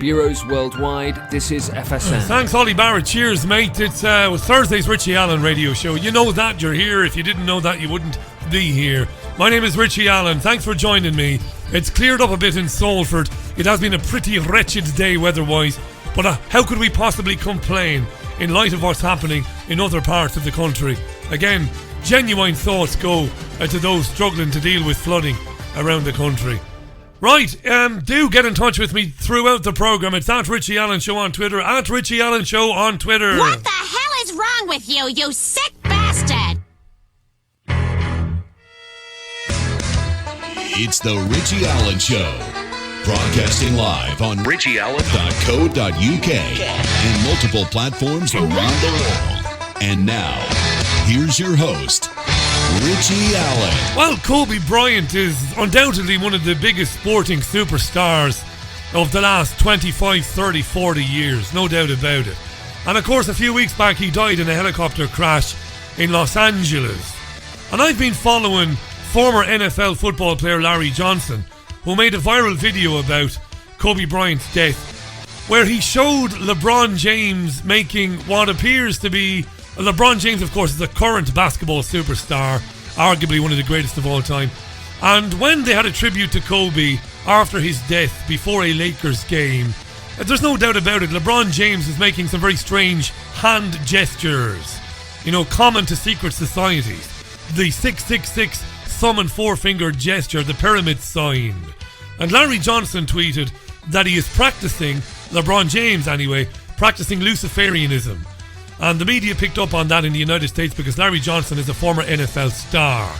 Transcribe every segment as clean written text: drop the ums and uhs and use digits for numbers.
Bureaus worldwide, this is FSN. Thanks, Ollie Barrett. Cheers, mate. It's Thursday's Richie Allen radio show. You know that, you're here. If you didn't know that, you wouldn't be here. My name is Richie Allen. Thanks for joining me. It's cleared up a bit in Salford. It has been a pretty wretched day weather-wise, but how could we possibly complain in light of what's happening in other parts of the country? Again, genuine thoughts go to those struggling to deal with flooding around the country. Right, do get in touch with me throughout the programme. It's at Richie Allen Show on Twitter, at Richie Allen Show on Twitter. What the hell is wrong with you, you sick bastard? It's the Richie Allen Show, broadcasting live on richieallen.co.uk and multiple platforms around the world. And now, here's your host, Richie Allen. Well, Kobe Bryant is undoubtedly one of the biggest sporting superstars of the last 25, 30, 40 years. No doubt about it. And of course, a few weeks back, he died in a helicopter crash in Los Angeles. And I've been following former NFL football player Larry Johnson, who made a viral video about Kobe Bryant's death, where he showed LeBron James making what appears to be... LeBron James, of course, is the current basketball superstar, arguably one of the greatest of all time. And when they had a tribute to Kobe after his death before a Lakers game, there's no doubt about it, LeBron James was making some very strange hand gestures, you know, common to secret societies. The 666 thumb and forefinger gesture, the pyramid sign. And Larry Johnson tweeted that he is practicing, LeBron James anyway, practicing Luciferianism. And the media picked up on that in the United States because Larry Johnson is a former NFL star.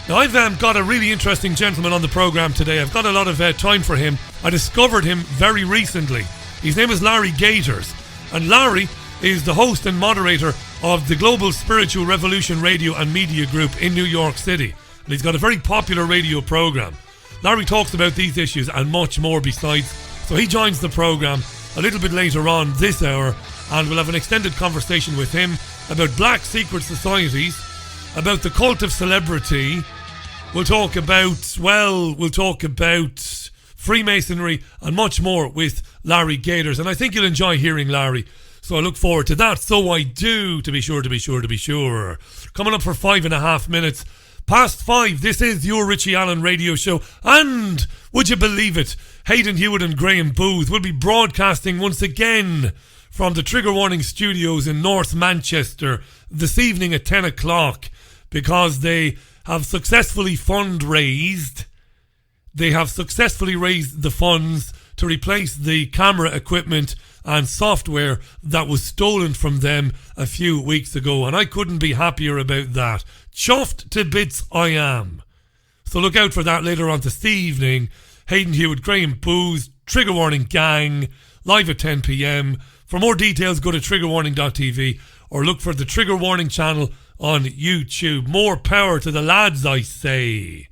Now, I've got a really interesting gentleman on the programme today. I've got a lot of time for him. I discovered him very recently. His name is Larry Gaiters. And Larry is the host and moderator of the Global Spiritual Revolution Radio and Media Group in New York City. And he's got a very popular radio programme. Larry talks about these issues and much more besides. So he joins the programme a little bit later on this hour, and we'll have an extended conversation with him about black secret societies, about the cult of celebrity. We'll talk about Freemasonry and much more with Larry Gaiters. And I think you'll enjoy hearing Larry. So I look forward to that. So I do, to be sure. Coming up for 5.5 minutes past 5, this is your Richie Allen radio show. And would you believe it, Hayden Hewitt and Graham Booth will be broadcasting once again from the Trigger Warning Studios in North Manchester this evening at 10 o'clock because they have successfully fundraised. They have successfully raised the funds to replace the camera equipment and software that was stolen from them a few weeks ago. And I couldn't be happier about that. Chuffed to bits I am. So look out for that later on this evening. Hayden Hewitt, Graham Booth, Trigger Warning Gang, live at 10 p.m. For more details, go to triggerwarning.tv or look for the Trigger Warning channel on YouTube. More power to the lads, I say.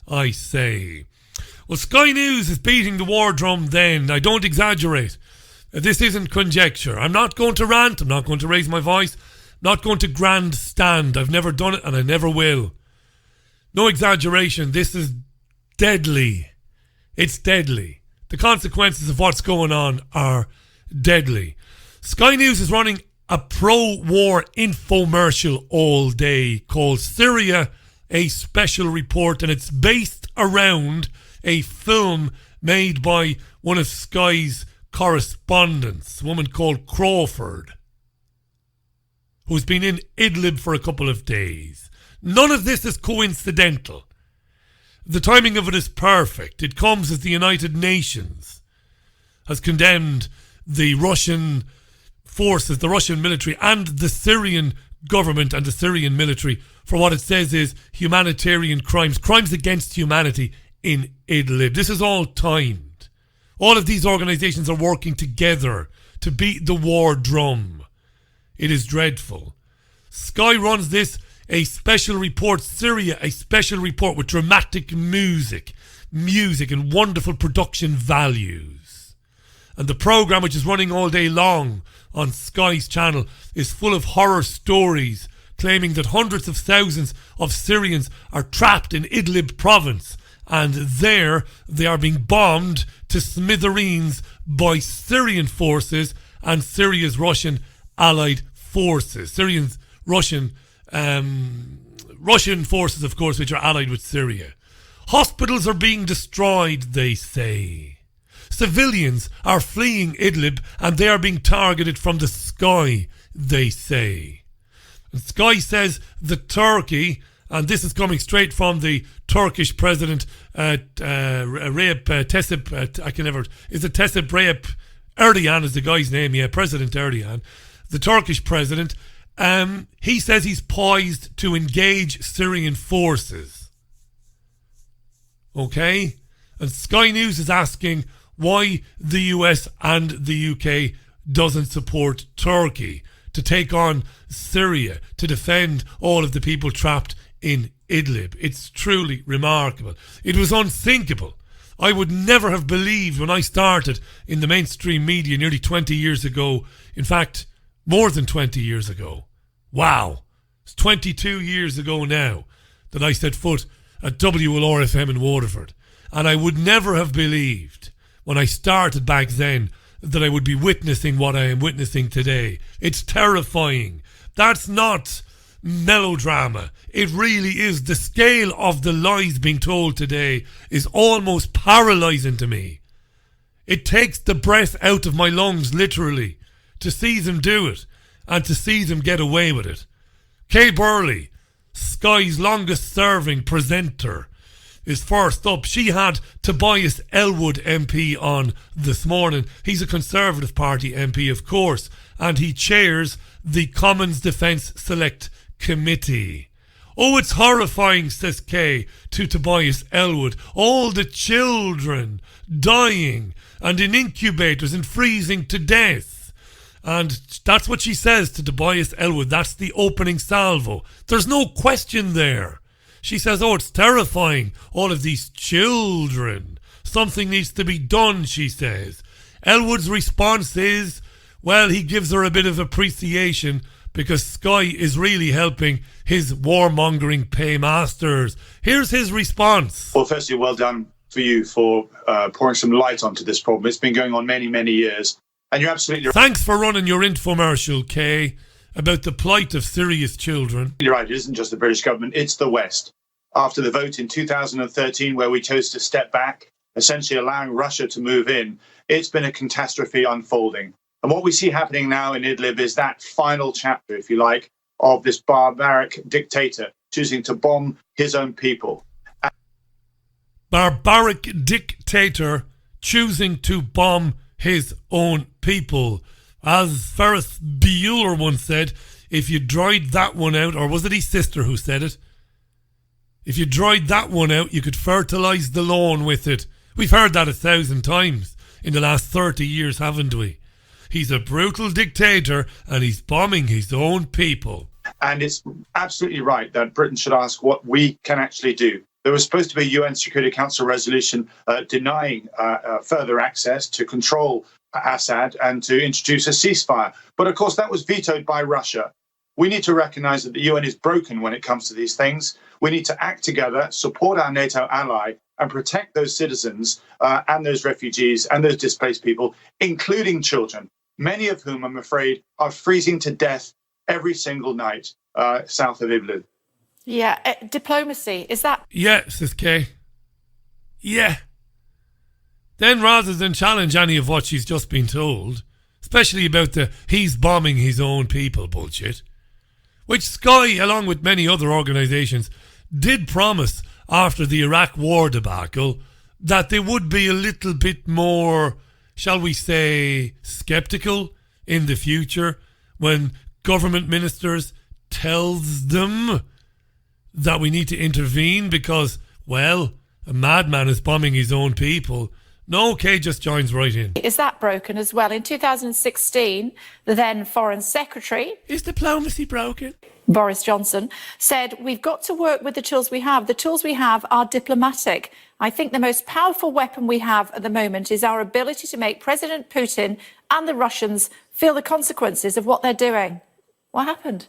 Well, Sky News is beating the war drum then. I don't exaggerate. This isn't conjecture. I'm not going to rant. I'm not going to raise my voice. I'm not going to grandstand. I've never done it and I never will. No exaggeration. This is deadly. It's deadly. The consequences of what's going on are deadly. Sky News is running a pro-war infomercial all day called Syria, a Special Report, and it's based around a film made by one of Sky's correspondents, a woman called Crawford, who's been in Idlib for a couple of days. None of this is coincidental. The timing of it is perfect. It comes as the United Nations has condemned the Russian forces, the Russian military, and the Syrian government and the Syrian military for what it says is humanitarian crimes against humanity in Idlib. This is all timed. All of these organizations are working together to beat the war drum. It is dreadful. Sky runs this, a special report, Syria, a special report with dramatic music and wonderful production values. And the programme, which is running all day long on Sky's channel, is full of horror stories claiming that hundreds of thousands of Syrians are trapped in Idlib province, and there they are being bombed to smithereens by Syrian forces and Syria's Russian allied forces. Russian forces, of course, which are allied with Syria. Hospitals are being destroyed, they say. Civilians are fleeing Idlib and they are being targeted from the sky, they say. And Sky says that Turkey, and this is coming straight from the Turkish president, Recep Erdogan is the guy's name, yeah, President Erdogan, the Turkish president. He says he's poised to engage Syrian forces. Okay? And Sky News is asking why the US and the UK doesn't support Turkey to take on Syria, to defend all of the people trapped in Idlib. It's truly remarkable. It was unthinkable. I would never have believed when I started in the mainstream media nearly 20 years ago. In fact, more than 20 years ago. Wow. It's 22 years ago now that I set foot at WLRFM in Waterford. And I would never have believed when I started back then that I would be witnessing what I am witnessing today. It's terrifying. That's not melodrama. It really is. The scale of the lies being told today is almost paralyzing to me. It takes the breath out of my lungs, literally, to see them do it and to see them get away with it. Kay Burley, Sky's longest serving presenter, is first up. She had Tobias Ellwood MP on this morning. He's a Conservative Party MP, of course, and he chairs the Commons Defence Select Committee. Oh, it's horrifying, says Kay to Tobias Ellwood. All the children dying and in incubators and freezing to death. And that's what she says to Tobias Ellwood. That's the opening salvo. There's no question there. She says, oh, it's terrifying, all of these children. Something needs to be done, she says. Ellwood's response is, well, he gives her a bit of appreciation because Sky is really helping his warmongering paymasters. Here's his response. Well, firstly, well done for you for pouring some light onto this problem. It's been going on many, many years. And you're absolutely right. Thanks for running your infomercial, Kay, about the plight of Syria's children. You're right, it isn't just the British government, it's the West. After the vote in 2013, where we chose to step back, essentially allowing Russia to move in, it's been a catastrophe unfolding. And what we see happening now in Idlib is that final chapter, if you like, of this barbaric dictator choosing to bomb his own people. Barbaric dictator choosing to bomb his own people. As Ferris Bueller once said, if you dried that one out, or was it his sister who said it? If you dried that one out, you could fertilise the lawn with it. We've heard that 1,000 times in the last 30 years, haven't we? He's a brutal dictator and he's bombing his own people. And it's absolutely right that Britain should ask what we can actually do. There was supposed to be a UN Security Council resolution denying further access to control Assad and to introduce a ceasefire. But of course, that was vetoed by Russia. We need to recognize that the UN is broken when it comes to these things. We need to act together, support our NATO ally, and protect those citizens and those refugees and those displaced people, including children, many of whom, I'm afraid, are freezing to death every single night south of Idlib. Yeah, diplomacy, is that... Yeah, says Kay. Yeah. Then rather than challenge any of what she's just been told, especially about the he's bombing his own people bullshit, which Sky, along with many other organisations, did promise after the Iraq war debacle that they would be a little bit more, shall we say, sceptical in the future when government ministers tells them that we need to intervene because, well, a madman is bombing his own people. No, Kay just joins right in. Is that broken as well? In 2016, the then Foreign Secretary... Is diplomacy broken? Boris Johnson said, we've got to work with the tools we have. The tools we have are diplomatic. I think the most powerful weapon we have at the moment is our ability to make President Putin and the Russians feel the consequences of what they're doing. What happened?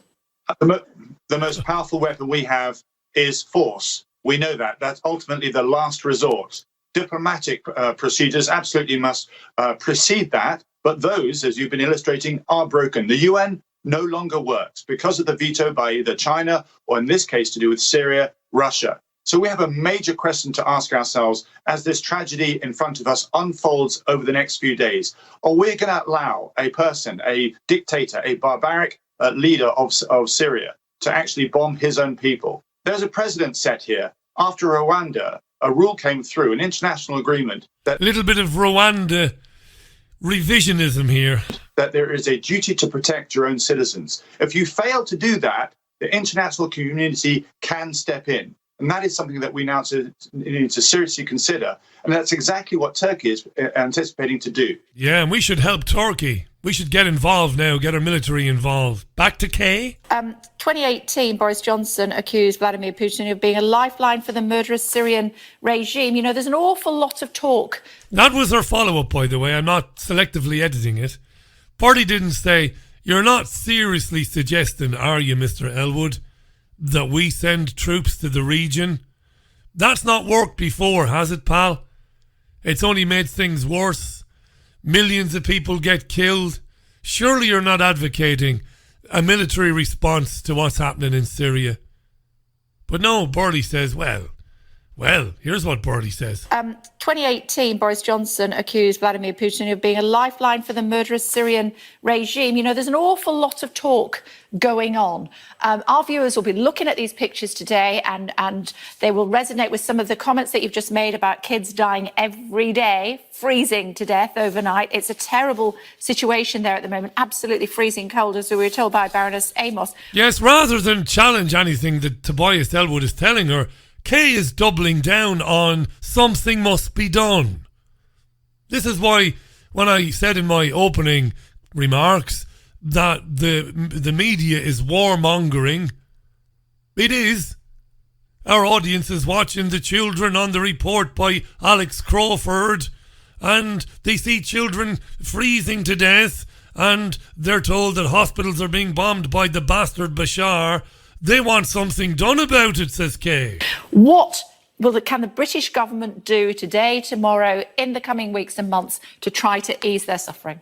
The most powerful weapon we have is force. We know that. That's ultimately the last resort. diplomatic procedures absolutely must precede that. But those, as you've been illustrating, are broken. The UN no longer works because of the veto by either China or, in this case, to do with Syria, Russia. So we have a major question to ask ourselves as this tragedy in front of us unfolds over the next few days. Are we going to allow a person, a dictator, a barbaric leader of Syria to actually bomb his own people? There's a precedent set here. After Rwanda, a rule came through, an international agreement that... A little bit of Rwanda revisionism here. That there is a duty to protect your own citizens. If you fail to do that, the international community can step in. And that is something that we now need to seriously consider. And that's exactly what Turkey is anticipating to do. Yeah, and we should help Turkey. We should get involved now, get our military involved. Back to Kay. 2018, Boris Johnson accused Vladimir Putin of being a lifeline for the murderous Syrian regime. You know, there's an awful lot of talk. That was her follow-up, by the way. I'm not selectively editing it. Party didn't say, you're not seriously suggesting, are you, Mr. Elwood, that we send troops to the region? That's not worked before, has it, pal? It's only made things worse. Millions of people get killed. Surely you're not advocating a military response to what's happening in Syria. But no, Burley says, well, here's what Burley says. 2018, Boris Johnson accused Vladimir Putin of being a lifeline for the murderous Syrian regime. You know, there's an awful lot of talk going on. Our viewers will be looking at these pictures today and they will resonate with some of the comments that you've just made about kids dying every day, freezing to death overnight. It's a terrible situation there at the moment, absolutely freezing cold, as we were told by Baroness Amos. Yes, rather than challenge anything that Tobias Elwood is telling her, Kay is doubling down on something must be done. This is why when I said in my opening remarks that the media is warmongering, it is. Our audience is watching the children on the report by Alex Crawford, and they see children freezing to death, and they're told that hospitals are being bombed by the bastard Bashar. They want something done about it, says Kay. What can the British government do today, tomorrow, in the coming weeks and months to try to ease their suffering?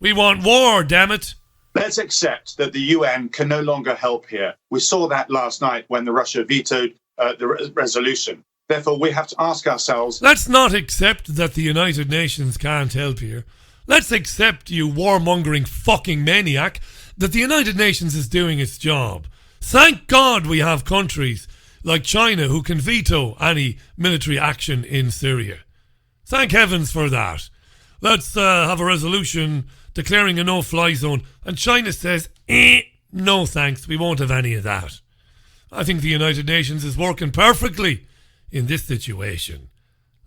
We want war, damn it. Let's accept that the UN can no longer help here. We saw that last night when Russia vetoed the resolution. Therefore, we have to ask ourselves... Let's not accept that the United Nations can't help here. Let's accept, you warmongering fucking maniac, that the United Nations is doing its job. Thank God we have countries like China who can veto any military action in Syria. Thank heavens for that. Let's have a resolution declaring a no-fly zone. And China says, no thanks, we won't have any of that. I think the United Nations is working perfectly in this situation.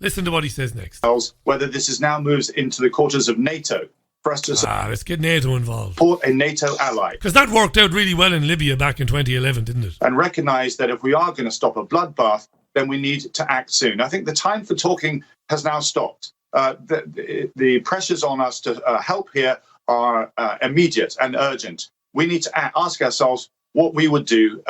Listen to what he says next. Whether this is now moves into the quarters of NATO for us to let's get NATO involved. Support a NATO ally. Because that worked out really well in Libya back in 2011, didn't it? And recognise that if we are going to stop a bloodbath, then we need to act soon. I think the time for talking has now stopped. The pressures on us to help here are immediate and urgent. We need to ask ourselves what we would do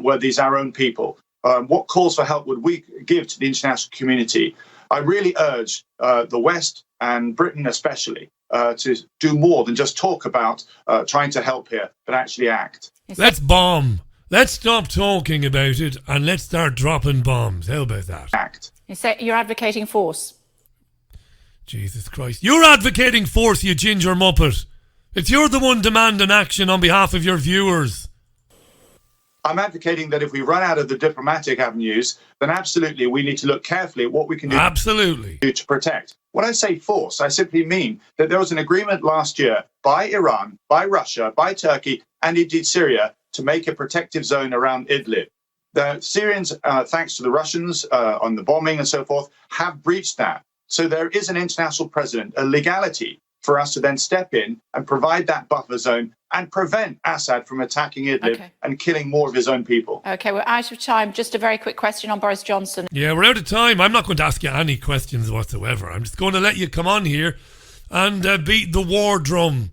were these our own people. What calls for help would we give to the international community? I really urge the West and Britain especially to do more than just talk about trying to help here, but actually act. Let's bomb. Let's stop talking about it and let's start dropping bombs. How about that? Act. You say you're advocating force. Jesus Christ. You're advocating force, you ginger muppet. It's you're the one demanding action on behalf of your viewers. I'm advocating that if we run out of the diplomatic avenues, then absolutely we need to look carefully at what we can do to protect. When I say force, I simply mean that there was an agreement last year by Iran, by Russia, by Turkey, and indeed Syria to make a protective zone around Idlib. The Syrians, thanks to the Russians on the bombing and so forth, have breached that. So there is an international precedent, a legality for us to then step in and provide that buffer zone and prevent Assad from attacking Idlib and killing more of his own people. OK, we're out of time. Just a very quick question on Boris Johnson. Yeah, we're out of time. I'm not going to ask you any questions whatsoever. I'm just going to let you come on here and beat the war drum.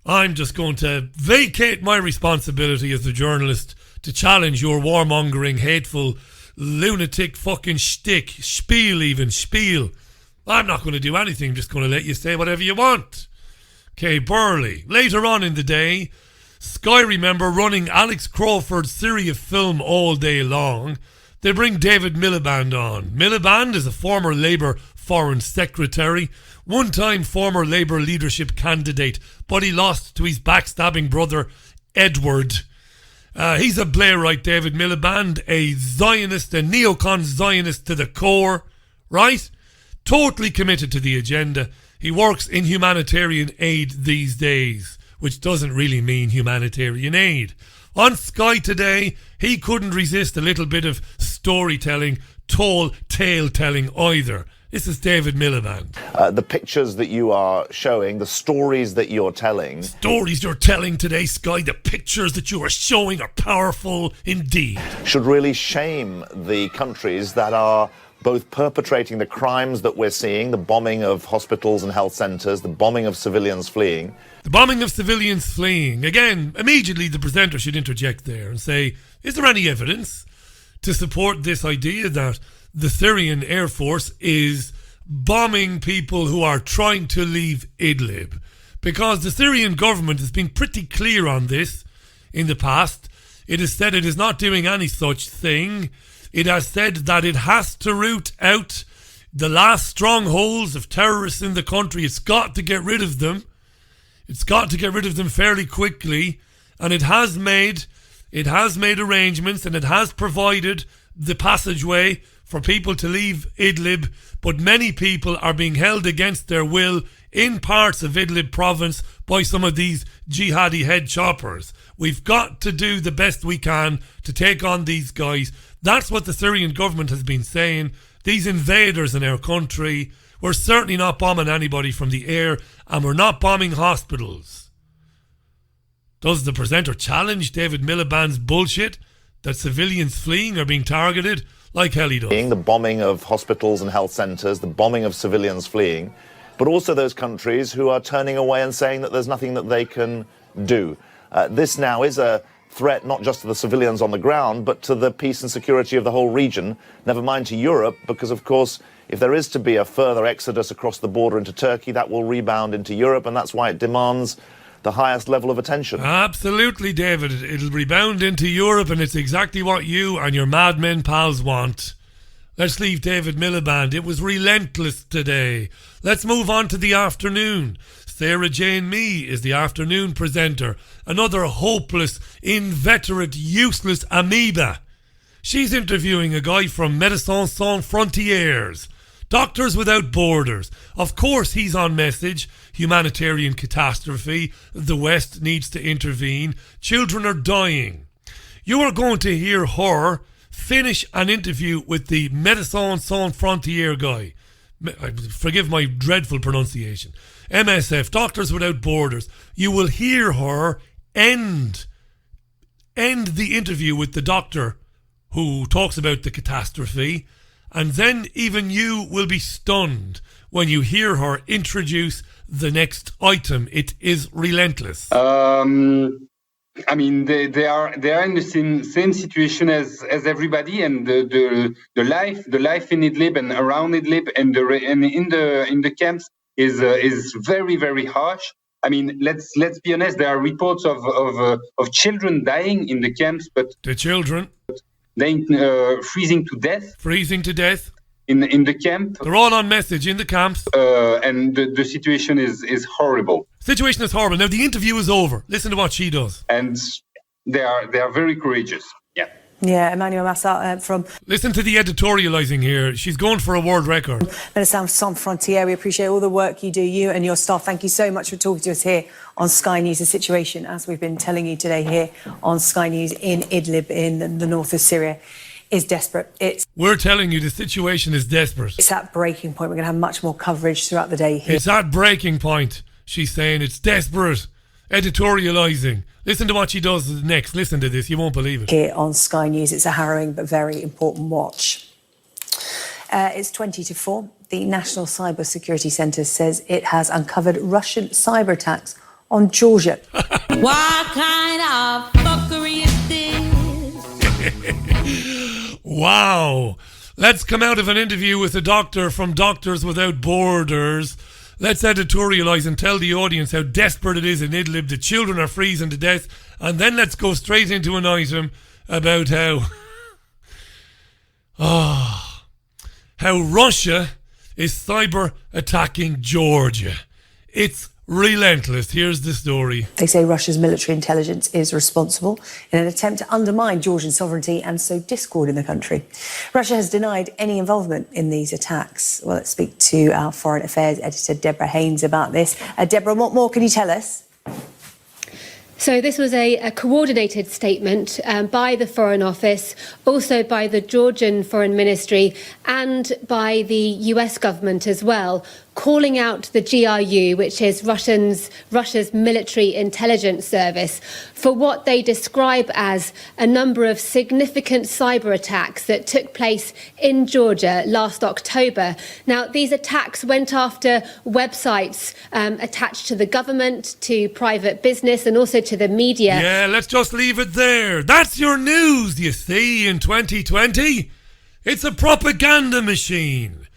I'm just going to vacate my responsibility as a journalist to challenge your warmongering, hateful lunatic fucking spiel. I'm not going to do anything, I'm just going to let you say whatever you want. Okay, Burley. Later on in the day, Sky remember running Alex Crawford's Syria film all day long. They bring David Miliband on. Miliband is a former Labour Foreign Secretary, one-time former Labour leadership candidate, but he lost to his backstabbing brother, Edward. He's a Blairite, David Miliband, a Zionist, a neocon Zionist to the core, right? Totally committed to the agenda. He works in humanitarian aid these days, which doesn't really mean humanitarian aid. On Sky today, he couldn't resist a little bit of storytelling, tall tale-telling either. This is David Miliband. The pictures that you are showing, the stories that you're telling. Stories you're telling today, Sky, the pictures that you are showing are powerful indeed. Should really shame the countries that are both perpetrating the crimes that we're seeing, the bombing of hospitals and health centres, the bombing of civilians fleeing. The bombing of civilians fleeing. Again, immediately the presenter should interject there and say, is there any evidence to support this idea that the Syrian Air Force is bombing people who are trying to leave Idlib? Because the Syrian government has been pretty clear on this in the past. It has said it is not doing any such thing. It has said that it has to root out the last strongholds of terrorists in the country. It's got to get rid of them. It's got to get rid of them fairly quickly. And it has made arrangements, and it has provided the passageway for people to leave Idlib. But many people are being held against their will in parts of Idlib province by some of these jihadi head choppers. We've got to do the best we can to take on these guys. That's what the Syrian government has been saying. These invaders in our country, we're certainly not bombing anybody from the air, and we're not bombing hospitals. Does the presenter challenge David Miliband's bullshit that civilians fleeing are being targeted? Like hell he does. The bombing of hospitals and health centres, the bombing of civilians fleeing, but also those countries who are turning away and saying that there's nothing that they can do. This now is a threat not just to the civilians on the ground, but to the peace and security of the whole region, never mind to Europe, because, of course, if there is to be a further exodus across the border into Turkey, that will rebound into Europe, and that's why it demands the highest level of attention. Absolutely, David. It'll rebound into Europe, and it's exactly what you and your madmen pals want. Let's leave David Miliband. It was relentless today. Let's move on to the afternoon. Sarah Jane Mee is the afternoon presenter. Another hopeless, inveterate, useless amoeba. She's interviewing a guy from Médecins Sans Frontières. Doctors Without Borders. Of course he's on message. Humanitarian catastrophe. The West needs to intervene. Children are dying. You are going to hear her finish an interview with the Médecins Sans Frontières guy. Forgive my dreadful pronunciation. MSF, Doctors Without Borders. You will hear her end the interview with the doctor who talks about the catastrophe, and then even you will be stunned when you hear her introduce the next item. It is relentless. I mean, they are in the same situation as everybody, and the life in Idlib and around Idlib and in the camps is very, very harsh. I mean, let's be honest. There are reports of children dying in the camps, but the children dying, freezing to death in the camp. They're all on message in the camps, and the situation is horrible. Situation is horrible. Now the interview is over. Listen to what she does. And they are very courageous. Yeah. Yeah, Emmanuel Massa from... Listen to the editorialising here. She's going for a world record. Médecins Sans Frontières, we appreciate all the work you do, you and your staff. Thank you so much for talking to us here on Sky News. The situation, as we've been telling you today here on Sky News in Idlib in the north of Syria, is desperate. We're telling you the situation is desperate. It's at breaking point. We're going to have much more coverage throughout the day here. It's at breaking point. She's saying it's desperate. Editorialising. Listen to what she does next. Listen to this. You won't believe it. Here on Sky News, it's a harrowing but very important watch. It's 20 to 4. The National Cyber Security Centre says it has uncovered Russian cyber attacks on Georgia. What kind of fuckery is this? Wow. Let's come out of an interview with a doctor from Doctors Without Borders. Let's editorialise and tell the audience how desperate it is in Idlib. The children are freezing to death. And then let's go straight into an item about how Russia is cyber attacking Georgia. It's relentless. Here's the story. They say Russia's military intelligence is responsible in an attempt to undermine Georgian sovereignty and sow discord in the country. Russia has denied any involvement in these attacks. Well, let's speak to our Foreign Affairs editor, Deborah Haynes, about this. Deborah, what more can you tell us? So this was a coordinated statement by the Foreign Office, also by the Georgian Foreign Ministry and by the US government as well, calling out the GRU, which is Russia's military intelligence service, for what they describe as a number of significant cyber attacks that took place in Georgia last October. Now, these attacks went after websites attached to the government, to private business, and also to the media. Yeah, let's just leave it there. That's your news, you see, in 2020. It's a propaganda machine.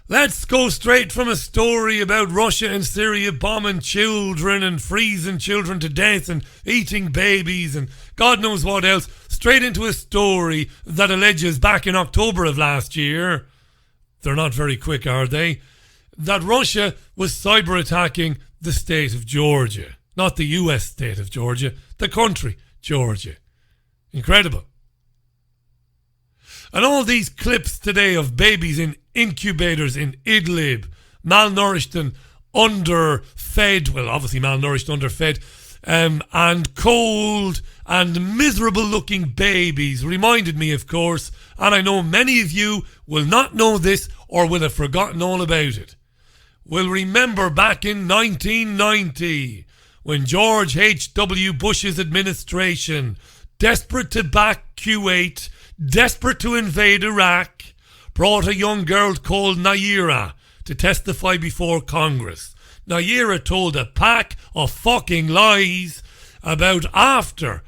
Let's go straight from a story about Russia and Syria bombing children and freezing children to death and eating babies and God knows what else, straight into a story that alleges back in October of last year, they're not very quick, are they, that Russia was cyber attacking the state of Georgia. Not the US state of Georgia, the country, Georgia. Incredible. And all these clips today of babies in incubators in Idlib, malnourished and underfed, well, obviously malnourished, underfed, and cold and miserable looking babies reminded me, of course, and I know many of you will not know this or will have forgotten all about it, will remember back in 1990 when George H.W. Bush's administration, desperate to back Kuwait, desperate to invade Iraq, brought a young girl called Naira to testify before Congress. Naira told a pack of fucking lies about after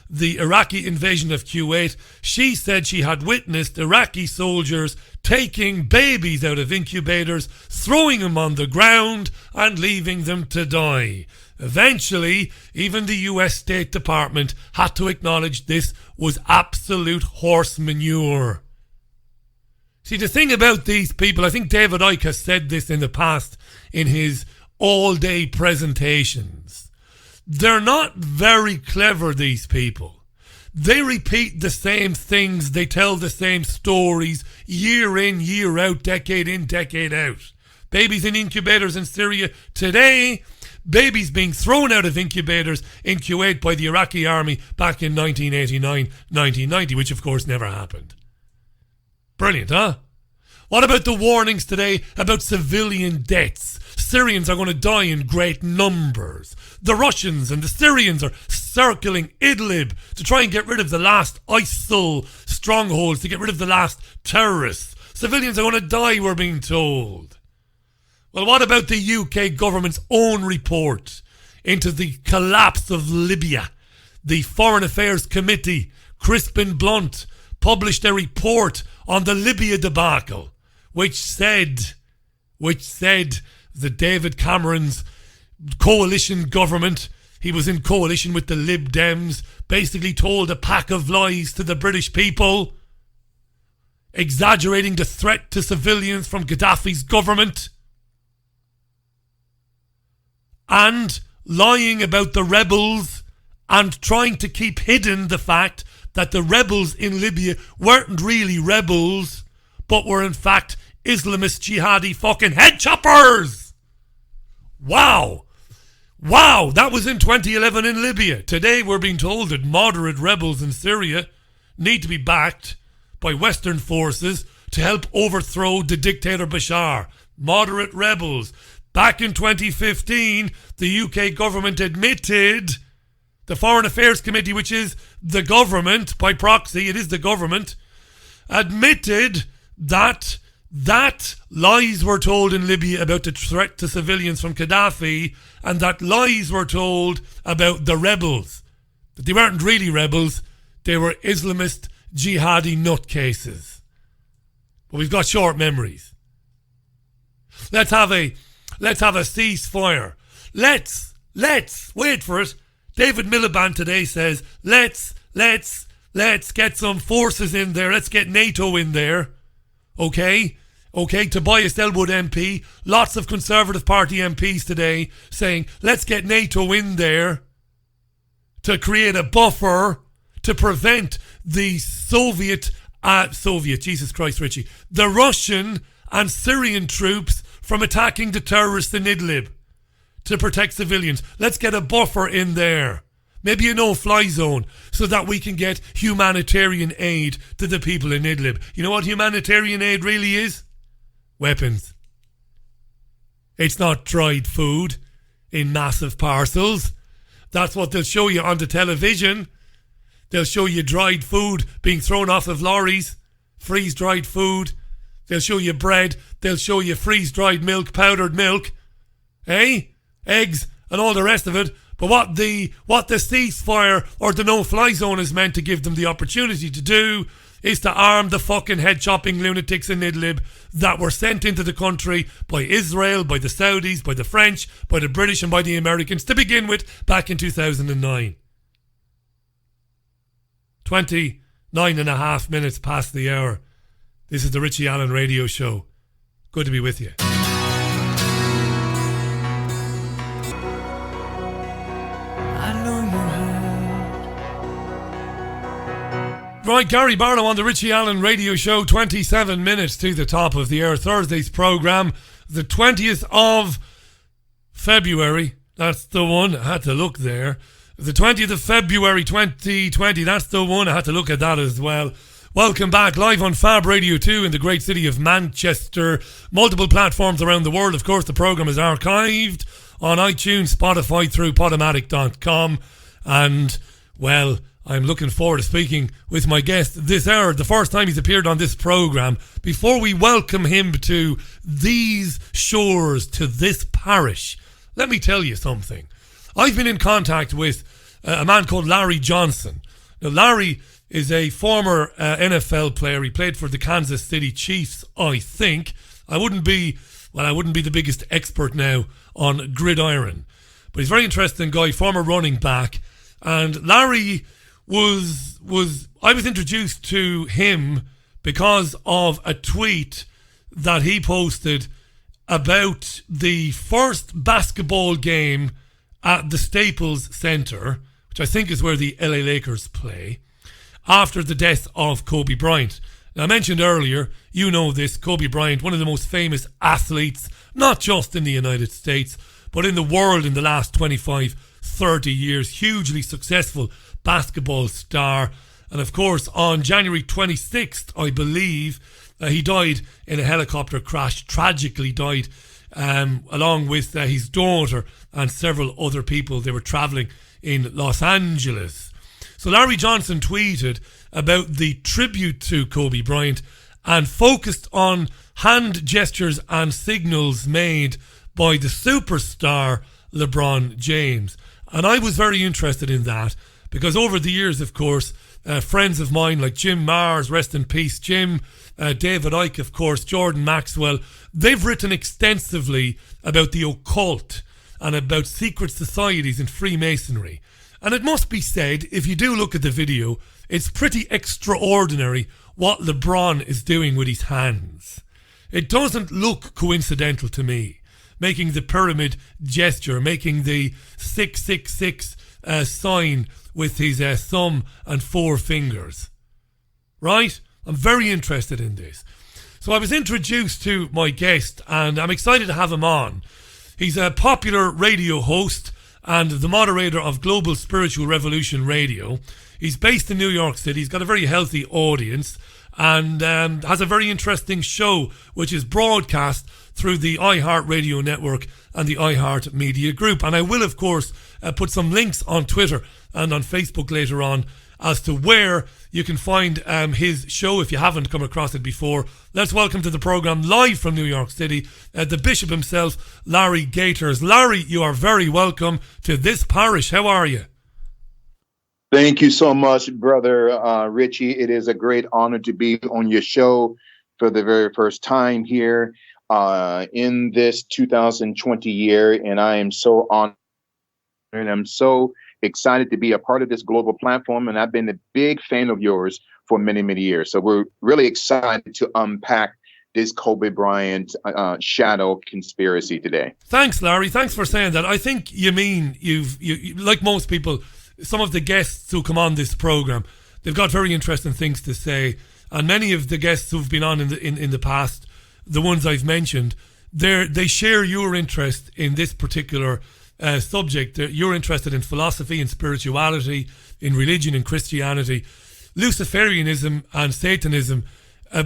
the Iraqi invasion of Kuwait. She said she had witnessed Iraqi soldiers taking babies out of incubators, throwing them on the ground and leaving them to die. Eventually, even the US State Department had to acknowledge this was absolute horse manure. See, the thing about these people, I think David Icke has said this in the past in his all-day presentations. They're not very clever, these people. They repeat the same things, they tell the same stories, year in, year out, decade in, decade out. Babies in incubators in Syria today, babies being thrown out of incubators in Kuwait by the Iraqi army back in 1989, 1990, which of course never happened. Brilliant, huh? What about the warnings today about civilian deaths? Syrians are going to die in great numbers. The Russians and the Syrians are circling Idlib to try and get rid of the last ISIL strongholds, to get rid of the last terrorists. Civilians are going to die, we're being told. Well, what about the UK government's own report into the collapse of Libya? The Foreign Affairs Committee, Crispin Blunt, published a report on the Libya debacle, which said that David Cameron's coalition government, he was in coalition with the Lib Dems, basically told a pack of lies to the British people, exaggerating the threat to civilians from Gaddafi's government, and lying about the rebels and trying to keep hidden the fact that the rebels in Libya weren't really rebels, but were in fact Islamist jihadi fucking head choppers. Wow, that was in 2011 in Libya. Today we're being told that moderate rebels in Syria need to be backed by Western forces to help overthrow the dictator Bashar. Moderate rebels. Back in 2015, the UK government admitted, the Foreign Affairs Committee, which is the government, by proxy, it is the government, admitted that lies were told in Libya about the threat to civilians from Gaddafi, and that lies were told about the rebels. That they weren't really rebels, they were Islamist jihadi nutcases. But we've got short memories. Let's have a ceasefire. Let's wait for it. David Miliband today says, let's get some forces in there. Let's get NATO in there. Okay, Tobias Elwood MP, lots of Conservative Party MPs today saying, let's get NATO in there to create a buffer to prevent the the Russian and Syrian troops from attacking the terrorists in Idlib to protect civilians. Let's get a buffer in there. Maybe a no-fly zone so that we can get humanitarian aid to the people in Idlib. You know what humanitarian aid really is? Weapons. It's not dried food in massive parcels. That's what they'll show you on the television. They'll show you dried food being thrown off of lorries, freeze-dried food. They'll show you bread. They'll show you freeze-dried milk, powdered milk, eggs, and all the rest of it. But what the ceasefire or the no-fly zone is meant to give them the opportunity to do is to arm the fucking head-chopping lunatics in Idlib that were sent into the country by Israel, by the Saudis, by the French, by the British and by the Americans to begin with back in 2009. 29 and a half minutes past the hour. This is the Richie Allen Radio Show. Good to be with you. Right, Gary Barlow on the Richie Allen Radio Show, 27 minutes to the top of the hour. Thursday's programme, the 20th of February. That's the one. I had to look there. The 20th of February 2020. That's the one. I had to look at that as well. Welcome back, live on Fab Radio 2 in the great city of Manchester. Multiple platforms around the world. Of course, the programme is archived on iTunes, Spotify, through Podomatic.com. And, well, I'm looking forward to speaking with my guest this hour, the first time he's appeared on this programme. Before we welcome him to these shores, to this parish, let me tell you something. I've been in contact with a man called Larry Johnson. Now, Larry is a former NFL player. He played for the Kansas City Chiefs, I think. I wouldn't be the biggest expert now on gridiron, but he's a very interesting guy, former running back. And Larry I was introduced to him because of a tweet that he posted about the first basketball game at the Staples Center, which I think is where the LA Lakers play, after the death of Kobe Bryant. Now, I mentioned earlier, you know this, Kobe Bryant, one of the most famous athletes, not just in the United States, but in the world in the last 25, 30 years, hugely successful basketball star. And of course, on January 26th, I believe, he died in a helicopter crash, tragically died, along with his daughter and several other people. They were travelling in Los Angeles. So Larry Johnson tweeted about the tribute to Kobe Bryant and focused on hand gestures and signals made by the superstar LeBron James. And I was very interested in that because over the years, of course, friends of mine like Jim Mars, rest in peace, Jim, David Icke, of course, Jordan Maxwell, they've written extensively about the occult and about secret societies and Freemasonry. And it must be said, if you do look at the video, it's pretty extraordinary what LeBron is doing with his hands. It doesn't look coincidental to me, making the pyramid gesture, making the 666 sign with his thumb and four fingers. Right? I'm very interested in this. So I was introduced to my guest and I'm excited to have him on. He's a popular radio host and the moderator of Global Spiritual Revolution Radio. He's based in New York City. He's got a very healthy audience and has a very interesting show which is broadcast through the iHeart Radio Network and the iHeart Media Group. And I will, of course, put some links on Twitter and on Facebook later on as to where you can find his show if you haven't come across it before. Let's welcome to the programme, live from New York City, the Bishop himself, Larry Gaiters. Larry, you are very welcome to this parish. How are you? Thank you so much, Brother Richie. It is a great honor to be on your show for the very first time here in this 2020 year. And I am so honored and I'm so excited to be a part of this global platform. And I've been a big fan of yours for many, many years. So we're really excited to unpack this Kobe Bryant shadow conspiracy today. Thanks, Larry. Thanks for saying that. I think you mean you like most people, some of the guests who come on this program, they've got very interesting things to say, and many of the guests who've been on in the past, the ones I've mentioned, they share your interest in this particular subject. You're interested in philosophy and spirituality, in religion and Christianity, Luciferianism and Satanism.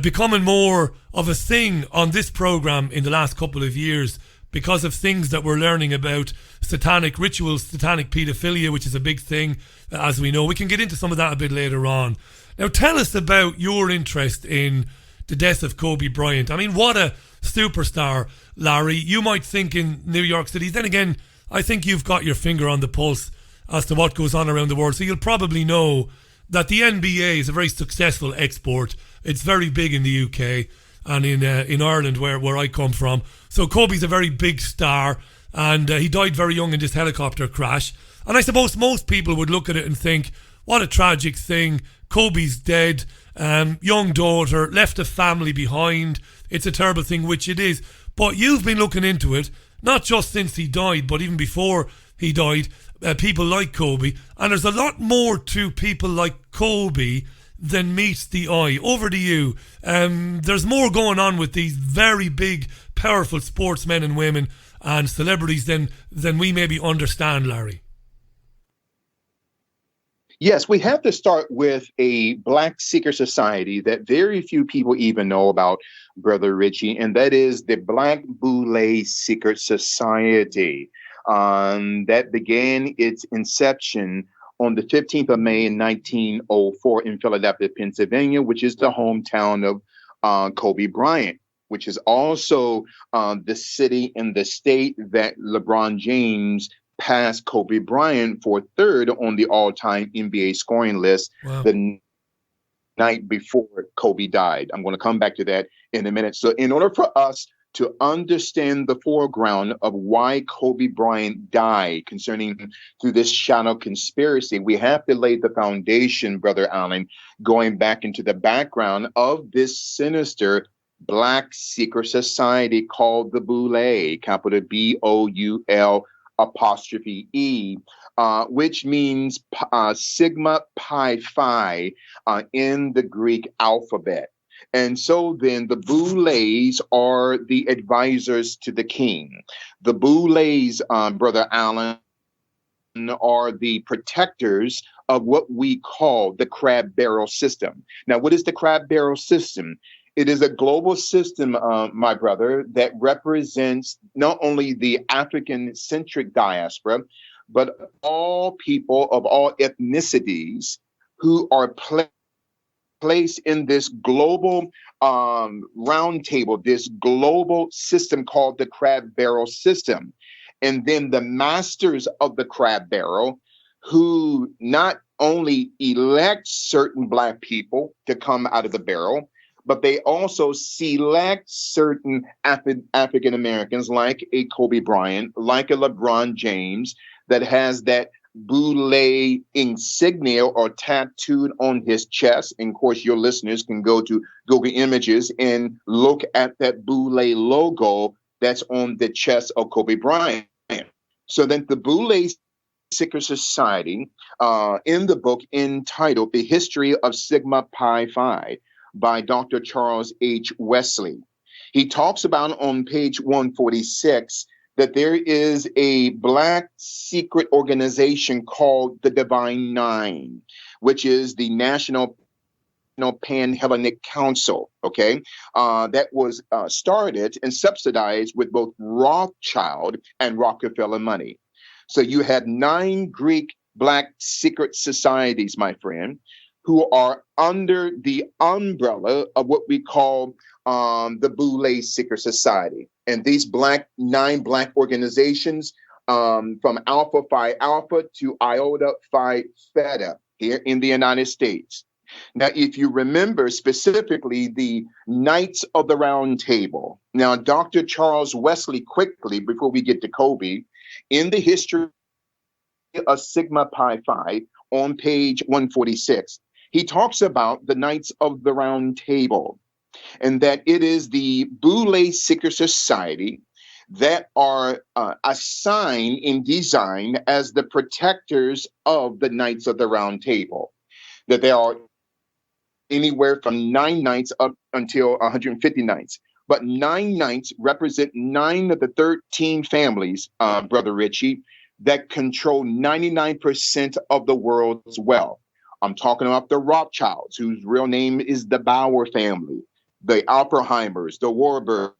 Becoming more of a thing on this program in the last couple of years because of things that we're learning about satanic rituals, satanic paedophilia, which is a big thing, as we know. We can get into some of that a bit later on. Now, tell us about your interest in the death of Kobe Bryant. I mean, what a superstar, Larry. You might think in New York City. Then again, I think you've got your finger on the pulse as to what goes on around the world. So you'll probably know that the NBA is a very successful export. It's very big in the UK and in Ireland, where I come from. So Kobe's a very big star, and he died very young in this helicopter crash. And I suppose most people would look at it and think, what a tragic thing. Kobe's dead, young daughter, left a family behind. It's a terrible thing, which it is. But you've been looking into it, not just since he died, but even before he died, people like Kobe. And there's a lot more to people like Kobe than meets the eye. Over to you. There's more going on with these very big, powerful sportsmen and women and celebrities than we maybe understand, Larry. Yes, we have to start with a Black secret society that very few people even know about, Brother Richie, and that is the Black Boule Secret Society. That began its inception on the 15th of May in 1904 in Philadelphia, Pennsylvania, which is the hometown of Kobe Bryant, which is also the city and the state that LeBron James passed Kobe Bryant for third on the all-time NBA scoring list. Wow. The night before Kobe died. I'm going to come back to that in a minute. So in order for us to understand the foreground of why Kobe Bryant died concerning through this shadow conspiracy, we have to lay the foundation, Brother Allen, going back into the background of this sinister Black secret society called the Boule, capital B-O-U-L apostrophe E, which means Sigma Pi Phi in the Greek alphabet. And so then the Boules are the advisors to the king. The Boules, Brother Allen, are the protectors of what we call the crab barrel system. Now, what is the crab barrel system? It is a global system, my brother, that represents not only the African-centric diaspora, but all people of all ethnicities who are placed in this global roundtable, this global system called the crab barrel system. And then the masters of the crab barrel, who not only elect certain Black people to come out of the barrel, but they also select certain African Americans like a Kobe Bryant, like a LeBron James, that has that Boule insignia or tattooed on his chest. And of course, your listeners can go to Google Images and look at that Boule logo that's on the chest of Kobe Bryant. So then the Boule Secret Society, in the book entitled The History of Sigma Pi Phi by Dr. Charles H. Wesley, he talks about on page 146 that there is a Black secret organization called the Divine Nine, which is the National Pan-Hellenic Council, okay, that was started and subsidized with both Rothschild and Rockefeller money. So you had 9 Greek Black secret societies, my friend, who are under the umbrella of what we call the Boule Secret Society. And these 9 Black organizations, from Alpha Phi Alpha to Iota Phi Theta, here in the United States. Now, if you remember specifically the Knights of the Round Table. Now, Dr. Charles Wesley, quickly, before we get to Kobe, in the history of Sigma Pi Phi on page 146, he talks about the Knights of the Round Table, and that it is the Boule Secret Society that are assigned and designed as the protectors of the Knights of the Round Table, that there are anywhere from 9 knights up until 150 knights. But 9 knights represent 9 of the 13 families, Brother Richie, that control 99% of the world's wealth. I'm talking about the Rothschilds, whose real name is the Bauer family, the Oppenheimers, the Warburgs,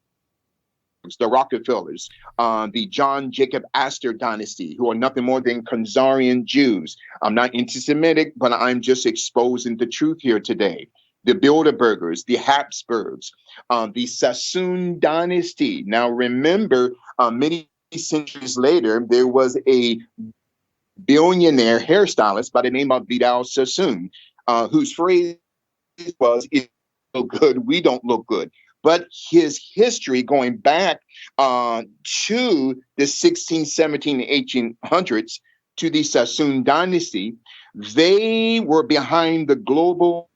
the Rockefellers, the John Jacob Astor dynasty, who are nothing more than Khazarian Jews. I'm not anti-Semitic, but I'm just exposing the truth here today. The Bilderbergers, the Habsburgs, the Sassoon dynasty. Now, remember, many centuries later, there was a billionaire hairstylist by the name of Vidal Sassoon, whose phrase was, "If we look good, we don't look good." But his history going back to the 16, 17, and 1800s to the Sassoon dynasty, they were behind the global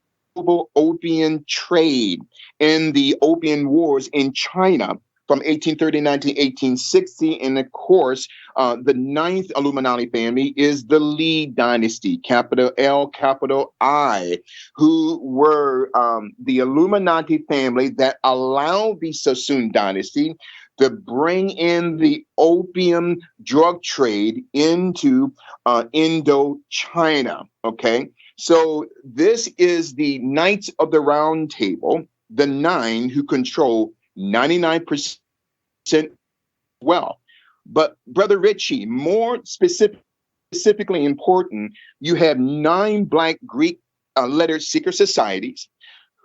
opium trade and the opium wars in China from 1839 to 1860. And of course, the 9th Illuminati family is the Li dynasty, capital L, capital I, who were the Illuminati family that allowed the Sassoon dynasty to bring in the opium drug trade into Indochina. Okay, so this is the Knights of the Round Table, the 9 who control 99% wealth. But Brother Richie, more specifically important, you have 9 Black Greek lettered secret societies,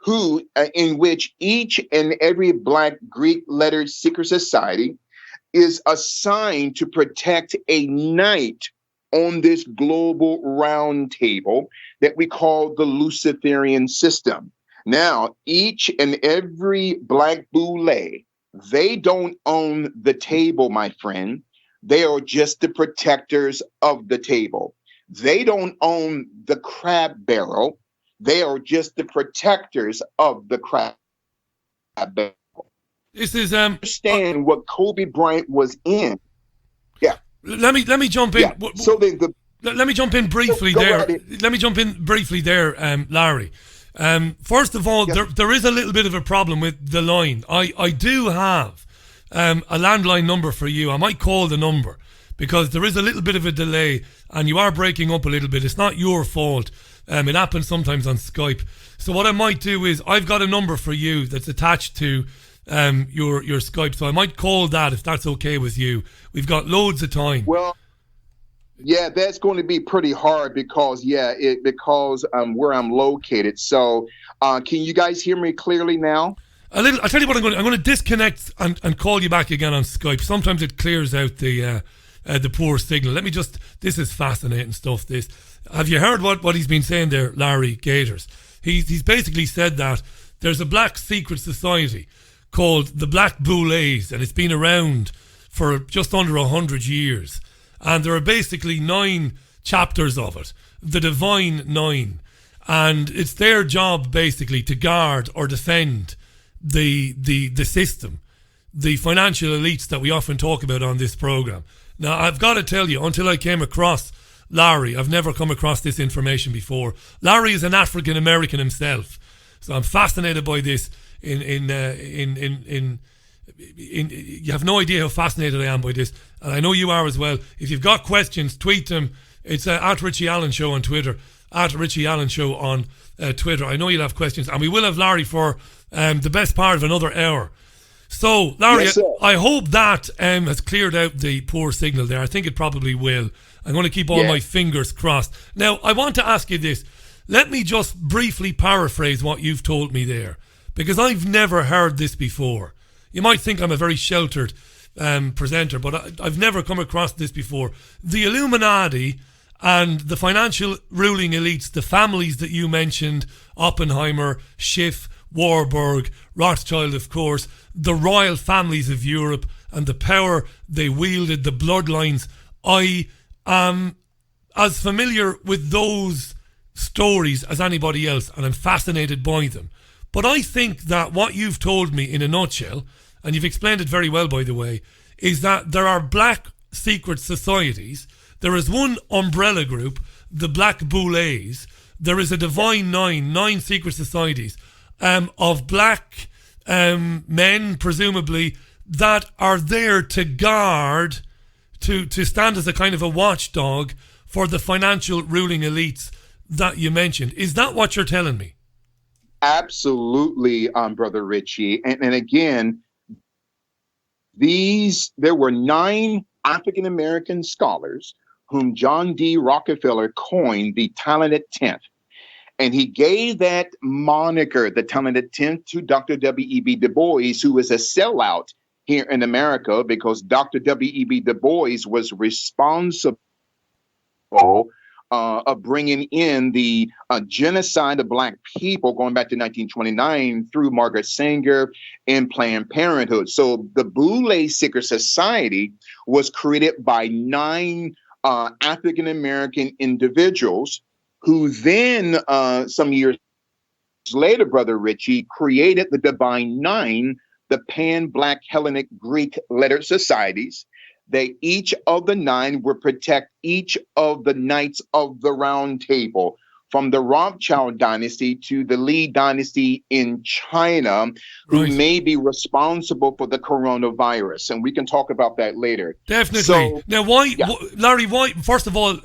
who in which each and every Black Greek lettered secret society is assigned to protect a knight on this global round table that we call the Luciferian system. Now, each and every Black Boule, they don't own the table, my friend. They are just the protectors of the table. They don't own the crab barrel. They are just the protectors of the crab barrel. This is understand what Kobe Bryant was in. Yeah. Let me jump in. Yeah. So let me jump in briefly there. Let me jump in briefly there, Larry. First of all, yes, there is a little bit of a problem with the line. I do have a landline number for you. I might call the number because there is a little bit of a delay and you are breaking up a little bit. It's not your fault. It happens sometimes on Skype. So what I might do is I've got a number for you that's attached to your Skype. So I might call that if that's okay with you. We've got loads of time. Well, yeah, that's going to be pretty hard because where I'm located. So can you guys hear me clearly now? A little. I tell you what, I'm going to disconnect and call you back again on Skype. Sometimes it clears out the poor signal. Let me just. This is fascinating stuff. This. Have you heard what he's been saying there, Larry Gaiters? He's basically said that there's a black secret society called the Black Boules, and it's been around for just under 100 years. And there are basically 9 chapters of it, the Divine 9. And it's their job basically to guard or defend the system, the financial elites that we often talk about on this program. Now, I've got to tell you, until I came across Larry, I've never come across this information before. Larry is an African American himself, so I'm fascinated by this. You have no idea how fascinated I am by this, and I know you are as well. If you've got questions, tweet them. It's at Richie Allen Show on Twitter, at Richie Allen Show on Twitter. I know you'll have questions, and we will have Larry for the best part of another hour. So, Larry, yes, I hope that has cleared out the poor signal there. I think it probably will. I'm going to keep all my fingers crossed. Now, I want to ask you this. Let me just briefly paraphrase what you've told me there, because I've never heard this before. You might think I'm a very sheltered presenter, but I've never come across this before. The Illuminati and the financial ruling elites, the families that you mentioned, Oppenheimer, Schiff, Warburg, Rothschild, of course, the royal families of Europe and the power they wielded, the bloodlines. I am as familiar with those stories as anybody else, and I'm fascinated by them. But I think that what you've told me in a nutshell, and you've explained it very well, by the way, is that there are black secret societies. There is one umbrella group, the Black Boulets. There is a Divine Nine secret societies of black men, presumably, that are there to guard, to stand as a kind of a watchdog for the financial ruling elites that you mentioned. Is that what you're telling me? Absolutely, Brother Richie. And again, there were 9 African American scholars whom John D. Rockefeller coined the Talented Tenth. And he gave that moniker, the Talented Tenth, to Dr. W.E.B. Du Bois, who was a sellout here in America because Dr. W.E.B. Du Bois was responsible of bringing in the genocide of black people going back to 1929 through Margaret Sanger and Planned Parenthood. So the Boulay Secret Society was created by 9 African-American individuals who then, some years later, Brother Richie, created the Divine Nine, the Pan-Black Hellenic Greek lettered societies. They each of the 9 would protect each of the Knights of the Round Table, from the Rothschild dynasty to the Li dynasty in China, who may be responsible for the coronavirus. And we can talk about that later. Definitely. So, now, Larry, why, first of all,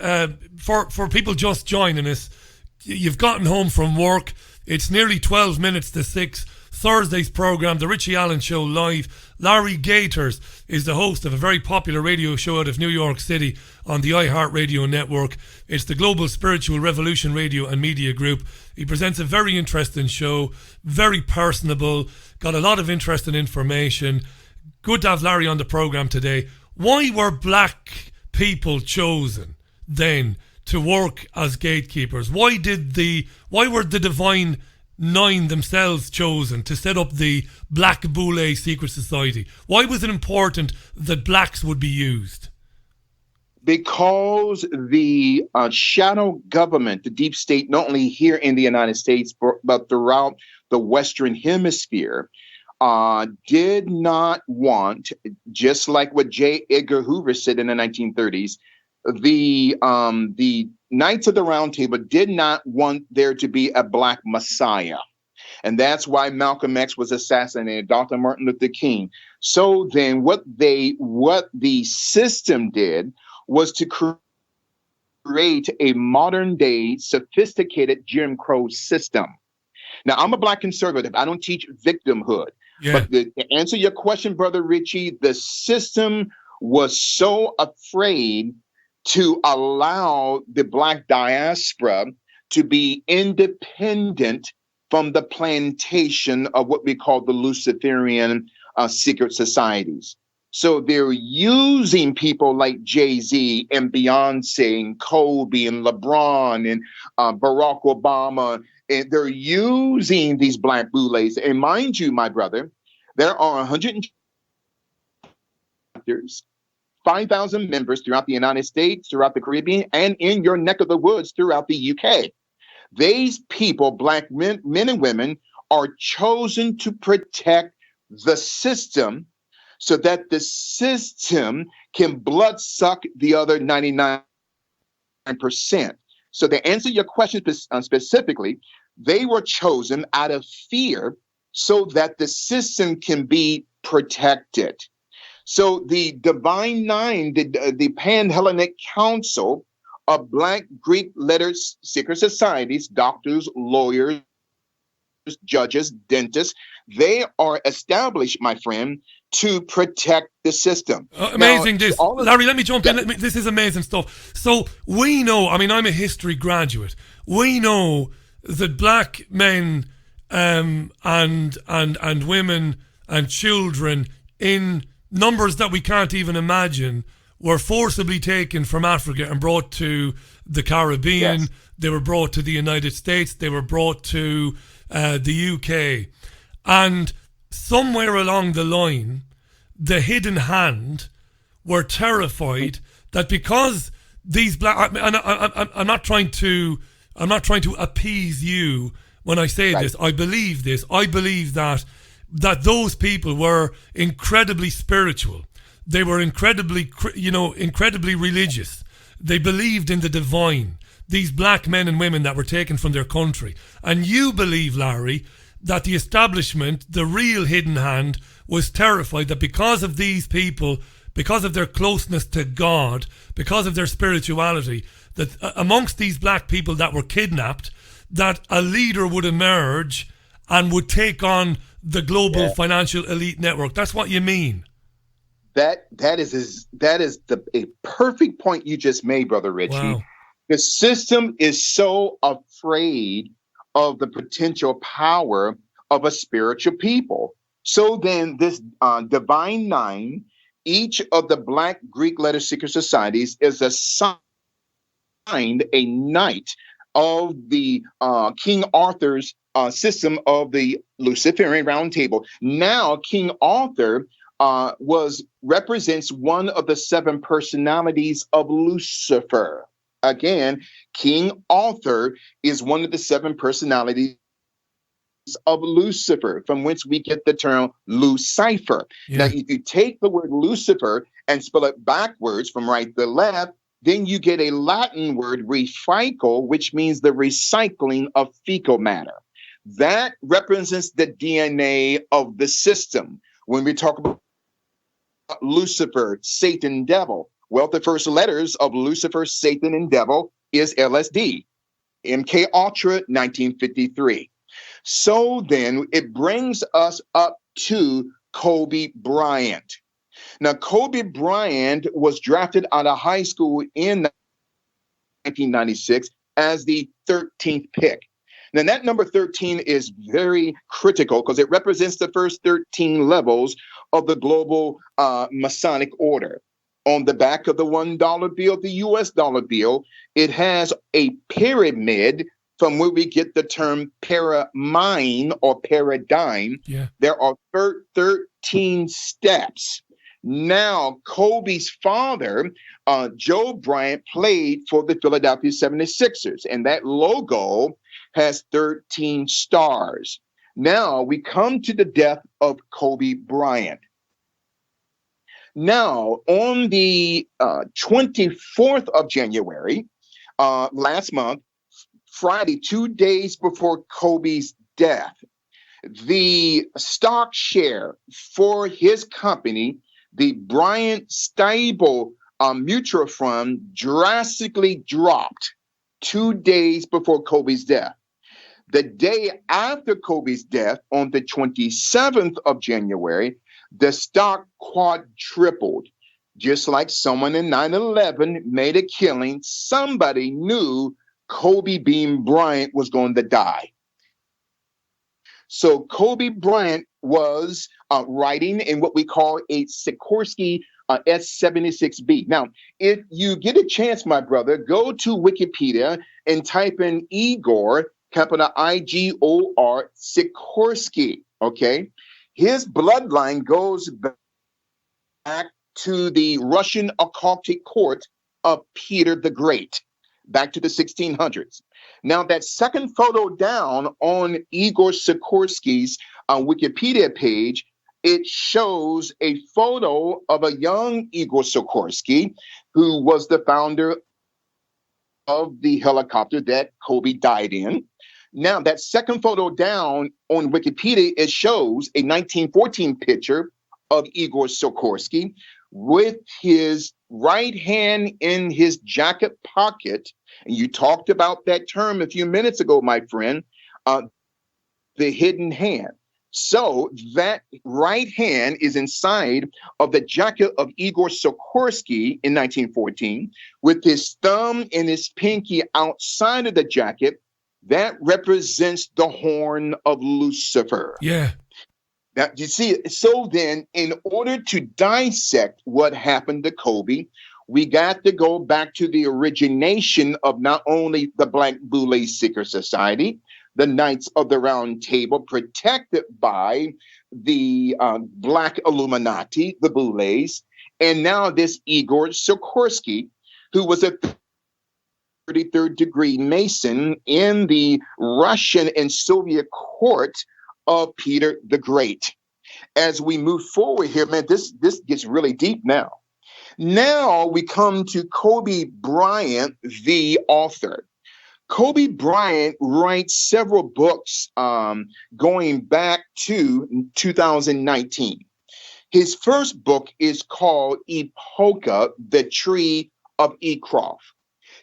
for people just joining us, you've gotten home from work. It's nearly 12 minutes to 6. Thursday's program, The Richie Allen Show Live. Larry Gaiters is the host of a very popular radio show out of New York City on the iHeartRadio network. It's the Global Spiritual Revolution Radio and Media Group. He presents a very interesting show, very personable, got a lot of interesting information. Good to have Larry on the program today. Why were black people chosen then to work as gatekeepers? Why were the Divine Nine themselves chosen to set up the Black Boulay Secret Society? Why was it important that blacks would be used? Because the shadow government, the deep state, not only here in the United States, but throughout the Western Hemisphere, did not want, just like what J. Edgar Hoover said in the 1930s, the Knights of the Round Table did not want there to be a black messiah. And that's why Malcolm X was assassinated, Dr. Martin Luther King. So then what the system did was to create a modern day sophisticated Jim Crow system. Now, I'm a black conservative. I don't teach victimhood. Yeah. But to answer your question, Brother Richie, the system was so afraid to allow the black diaspora to be independent from the plantation of what we call the Luciferian secret societies. So they're using people like Jay-Z and Beyonce and Kobe and LeBron and Barack Obama, and they're using these black boulets. And mind you, my brother, there are 100 chapters, 5,000 members throughout the United States, throughout the Caribbean, and in your neck of the woods throughout the UK. These people, black men and women, are chosen to protect the system so that the system can blood suck the other 99%. So to answer your question specifically, they were chosen out of fear so that the system can be protected. So the Divine Nine, the Pan-Hellenic Council of Black Greek lettered secret societies, doctors, lawyers, judges, dentists, they are established, my friend, to protect the system. Amazing. Larry, let me jump in. This is amazing stuff. So we know, I mean, I'm a history graduate. We know that black men and women and children in numbers that we can't even imagine were forcibly taken from Africa and brought to the Caribbean. Yes. They were brought to the United States. They were brought to the UK. And somewhere along the line, the hidden hand were terrified that because these black, I'm not trying to appease you when I say Right. this. I believe this. I believe that those people were incredibly spiritual. They were incredibly religious. They believed in the divine. These black men and women that were taken from their country. And you believe, Larry, that the establishment, the real hidden hand, was terrified that because of these people, because of their closeness to God, because of their spirituality, that amongst these black people that were kidnapped, that a leader would emerge and would take on the global financial elite network. That's what you mean. That is a perfect point you just made, Brother Richie. Wow. The system is so afraid of the potential power of a spiritual people. So then this Divine Nine, each of the Black Greek letter secret societies is assigned a knight of the King Arthur's system of the Luciferian Round Table. Now King Arthur represents one of the 7 personalities of Lucifer. Again, King Arthur is one of the 7 personalities of Lucifer, from whence we get the term Lucifer. Yeah. Now, if you take the word Lucifer and spell it backwards from right to left, then you get a Latin word, refico, which means the recycling of fecal matter. That represents the DNA of the system. When we talk about Lucifer, Satan, devil, well, the first letters of Lucifer, Satan, and devil is LSD. MK Ultra, 1953. So then it brings us up to Kobe Bryant. Now, Kobe Bryant was drafted out of high school in 1996 as the 13th pick. Now, that number 13 is very critical because it represents the first 13 levels of the global Masonic order. On the back of the $1 bill, the US dollar bill, it has a pyramid from where we get the term paramine or paradigm. Yeah. There are 13 steps. Now, Kobe's father, Joe Bryant, played for the Philadelphia 76ers, and that logo has 13 stars. Now, we come to the death of Kobe Bryant. Now, on the 24th of January, last month, Friday, 2 days before Kobe's death, the stock share for his company, the Bryant Stable Mutual Fund, drastically dropped 2 days before Kobe's death. The day after Kobe's death, on the 27th of January, the stock quadrupled. Just like someone in 9/11 made a killing, somebody knew Kobe Bean Bryant was going to die. So Kobe Bryant was riding in what we call a Sikorsky S-76B. Now, if you get a chance, my brother, go to Wikipedia and type in Igor, capital I-G-O-R, Sikorsky, okay? His bloodline goes back to the Russian occultic court of Peter the Great, back to the 1600s. Now, that second photo down on Igor Sikorsky's Wikipedia page, it shows a photo of a young Igor Sikorsky, who was the founder of the helicopter that Kobe died in. Now, that second photo down on Wikipedia, it shows a 1914 picture of Igor Sikorsky with his right hand in his jacket pocket. And you talked about that term a few minutes ago, my friend, the hidden hand. So that right hand is inside of the jacket of Igor Sikorsky in 1914, with his thumb and his pinky outside of the jacket. That represents the horn of Lucifer. Yeah. Now, you see, so then, in order to dissect what happened to Kobe, we got to go back to the origination of not only the Black Boule Secret Society, the Knights of the Round Table, protected by the Black Illuminati, the Boules, and now this Igor Sikorsky, who was a 33rd degree Mason in the Russian and Soviet court of Peter the Great. As we move forward here, man, this gets really deep now. Now we come to Kobe Bryant, the author. Kobe Bryant writes several books going back to 2019. His first book is called Epoca, the Tree of Ecroft,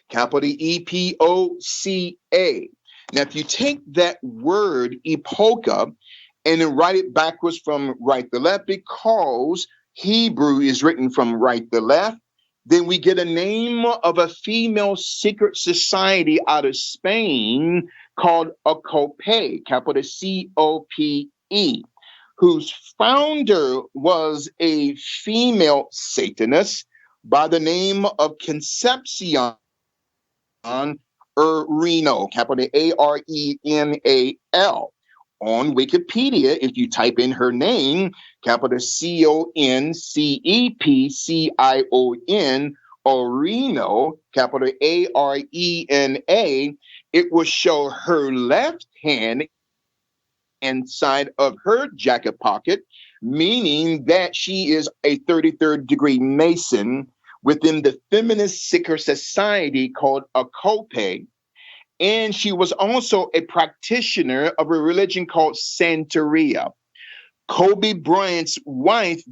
capital E-P-O-C-A. Now, if you take that word Epoca and then write it backwards from right to left, because Hebrew is written from right to left, then we get a name of a female secret society out of Spain called a Cope, capital C-O-P-E, whose founder was a female Satanist by the name of Concepcion Arenal, capital A-R-E-N-A-L. On Wikipedia, if you type in her name, capital C-O-N-C-E-P-C-I-O-N, Arenal, capital A-R-E-N-A, it will show her left hand inside of her jacket pocket, meaning that she is a 33rd degree Mason within the feminist secret society called a Cope. And she was also a practitioner of a religion called Santeria. Kobe Bryant's wife,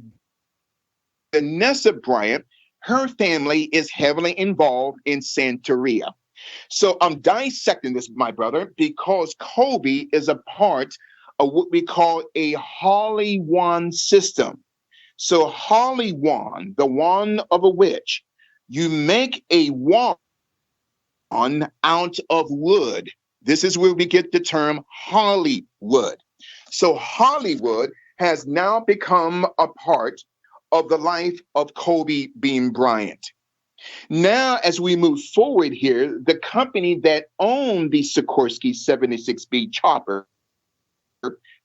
Vanessa Bryant, her family is heavily involved in Santeria. So I'm dissecting this, my brother, because Kobe is a part of what we call a Holy Wand system. So Holy Wand, the wand of a witch, you make a wand out of wood. This is where we get the term Hollywood. So Hollywood has now become a part of the life of Kobe Bean Bryant. Now, as we move forward here, the company that owned the Sikorsky 76B chopper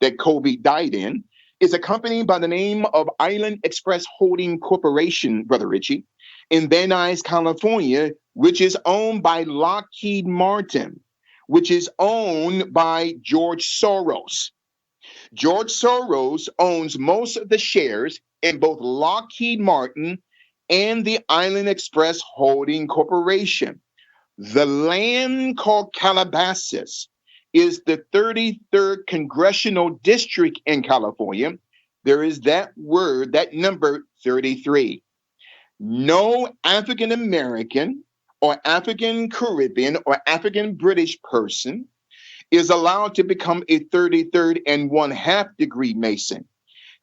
that Kobe died in is a company by the name of Island Express Holding Corporation, Brother Richie, in Van Nuys, California, which is owned by Lockheed Martin, which is owned by George Soros. George Soros owns most of the shares in both Lockheed Martin and the Island Express Holding Corporation. The land called Calabasas is the 33rd Congressional District in California. There is that word, that number 33. No African American or African Caribbean or African British person is allowed to become a 33rd and 1/2 degree Mason.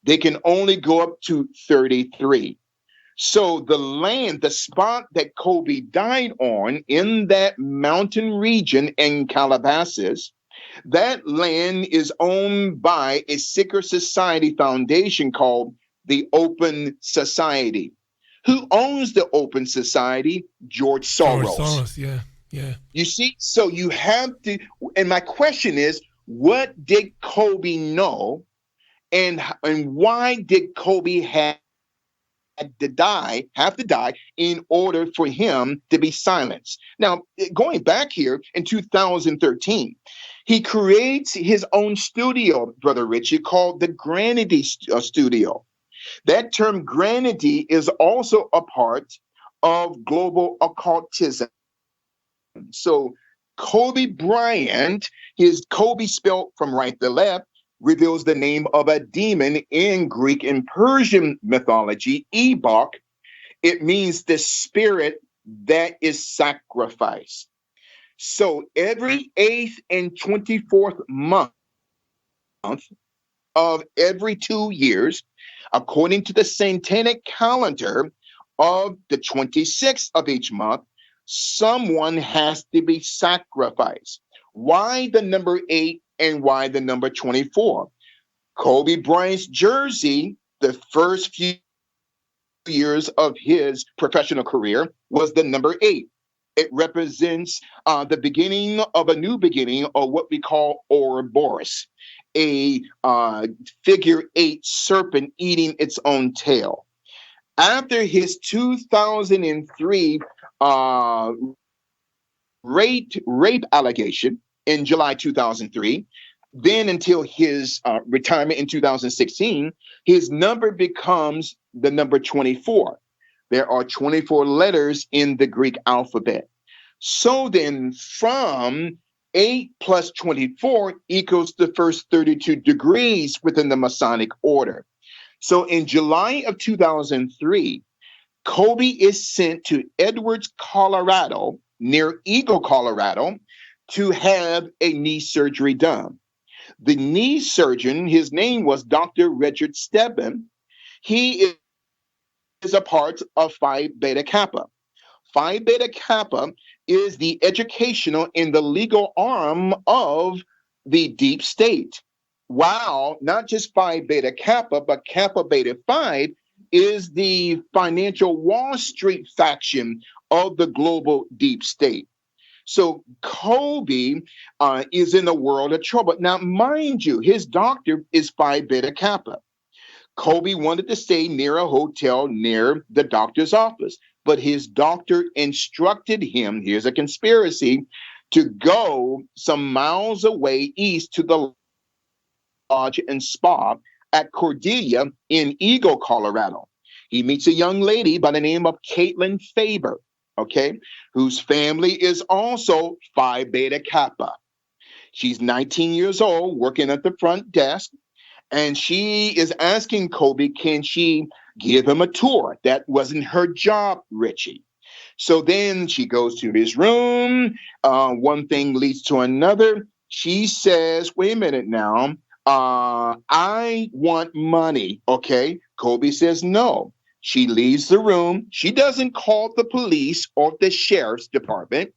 They can only go up to 33. So the land, the spot that Kobe died on in that mountain region in Calabasas, that land is owned by a secret society foundation called the Open Society. Who owns the Open Society? George Soros. George Soros, yeah. You see, so you have to, and my question is, what did Kobe know, and why did Kobe have to die in order for him to be silenced? Now, going back here in 2013, he creates his own studio, Brother Richie, called the Granity Studio. That term Granity is also a part of global occultism. So Kobe Bryant, his Kobe spelled from right to left, reveals the name of a demon in Greek and Persian mythology, Ebok. It means the spirit that is sacrificed. So every 8th and 24th month of every 2 years, according to the satanic calendar of the 26th of each month, someone has to be sacrificed. Why the number 8 and why the number 24? Kobe Bryant's jersey, the first few years of his professional career was the number 8. It represents the beginning of a new beginning, or what we call Ouroboros, a figure 8 serpent eating its own tail. After his 2003 rape allegation in July 2003, then until his retirement in 2016, his number becomes the number 24. There are 24 letters in the Greek alphabet. So then from 8 plus 24 equals the first 32 degrees within the Masonic order. So in July of 2003, Kobe is sent to Edwards, Colorado, near Eagle, Colorado, to have a knee surgery done. The knee surgeon, his name was Dr. Richard Stedman. He is a part of Phi Beta Kappa. Phi Beta Kappa is the educational and the legal arm of the deep state. While not just Phi Beta Kappa, but Kappa Beta Phi is the financial Wall Street faction of the global deep state. So Kobe is in a world of trouble. Now, mind you, his doctor is Phi Beta Kappa. Kobe wanted to stay near a hotel near the doctor's office, but his doctor instructed him, here's a conspiracy, to go some miles away east to the lodge and spa at Cordelia in Eagle, Colorado. He meets a young lady by the name of Caitlin Faber, okay, whose family is also Phi Beta Kappa. She's 19 years old, working at the front desk, and she is asking Kobe, can she give him a tour? That wasn't her job, Richie. So then she goes to his room. One thing leads to another. She says, wait a minute now. I want money, okay? Kobe says no. She leaves the room. She doesn't call the police or the sheriff's department.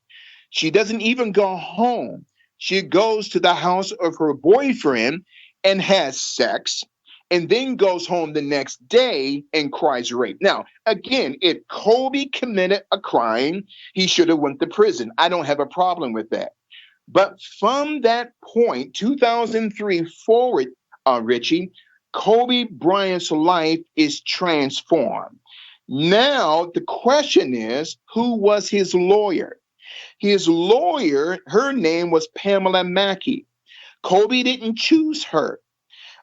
She doesn't even go home. She goes to the house of her boyfriend and has sex, and then goes home the next day and cries rape. Now, again, if Kobe committed a crime, he should have went to prison. I don't have a problem with that. But from that point, 2003 forward, Richie, Kobe Bryant's life is transformed. Now, the question is, who was his lawyer? His lawyer, her name was Pamela Mackey. Kobe didn't choose her.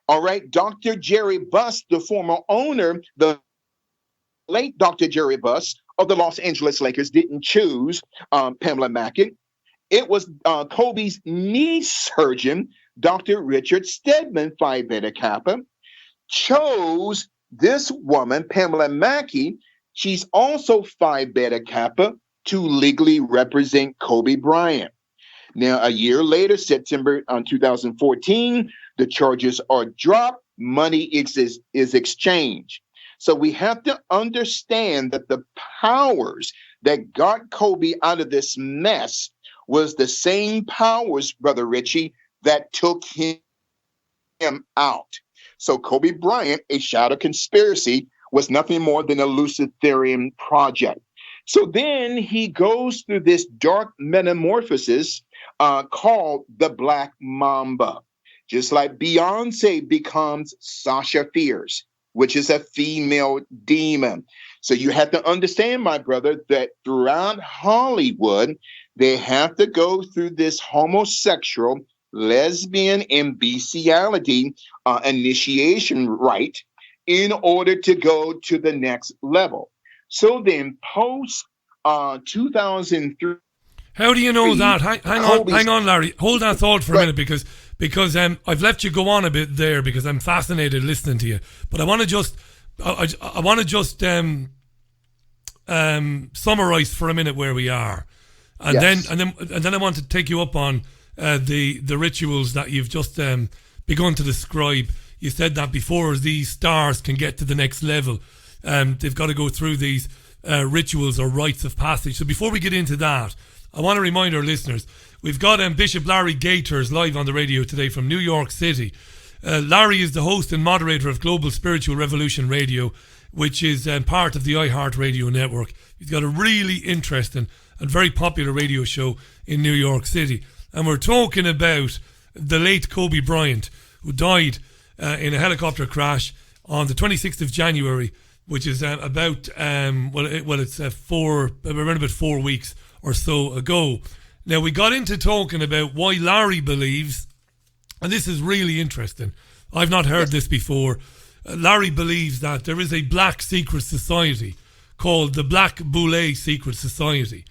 All right, Dr. Jerry Buss, the former owner, the late Dr. Jerry Buss of the Los Angeles Lakers, didn't choose Pamela Mackey. It was Kobe's knee surgeon, Dr. Richard Stedman, Phi Beta Kappa, chose this woman, Pamela Mackey. She's also Phi Beta Kappa, to legally represent Kobe Bryant. Now, a year later, September 2014, the charges are dropped, money is exchanged. So we have to understand that the powers that got Kobe out of this mess was the same powers, Brother Richie, that took him out. So Kobe Bryant, a shadow conspiracy, was nothing more than a Luciferian project. So then he goes through this dark metamorphosis called the Black Mamba. Just like Beyonce becomes Sasha Fierce, which is a female demon. So you have to understand, my brother, that throughout Hollywood, they have to go through this homosexual, lesbian, and bestiality initiation rite in order to go to the next level. So then post 2003. How do you know that? Hang on, Larry. Hold that thought for a minute because I've left you go on a bit there because I'm fascinated listening to you. But I want to just summarize for a minute where we are, and then I want to take you up on the rituals that you've just begun to describe. You said that before these stars can get to the next level, they've got to go through these rituals or rites of passage. So before we get into that, I want to remind our listeners, we've got Bishop Larry Gaiters live on the radio today from New York City. Larry is the host and moderator of Global Spiritual Revolution Radio, which is part of the iHeartRadio network. He's got a really interesting and very popular radio show in New York City. And we're talking about the late Kobe Bryant, who died in a helicopter crash on the 26th of January, which is around about 4 weeks or so ago. Now, we got into talking about why Larry believes, and this is really interesting, I've not heard this before, Larry believes that there is a black secret society called the Black Boule Secret Society,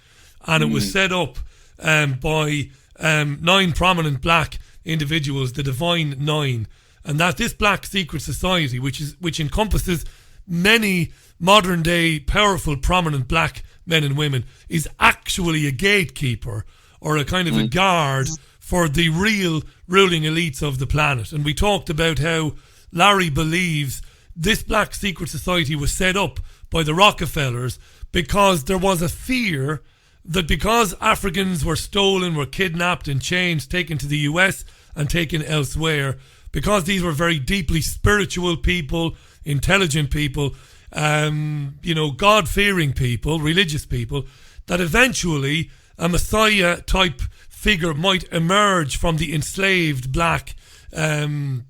and it was set up by 9 prominent black individuals, the Divine Nine, and that this black secret society, which encompasses many modern day powerful prominent black men and women, is actually a gatekeeper or a kind of a guard for the real ruling elites of the planet. And we talked about how Larry believes this black secret society was set up by the Rockefellers because there was a fear that because Africans were stolen, were kidnapped in chains, taken to the US and taken elsewhere, because these were very deeply spiritual people, intelligent people, God-fearing people, religious people, that eventually a Messiah type figure might emerge from the enslaved black men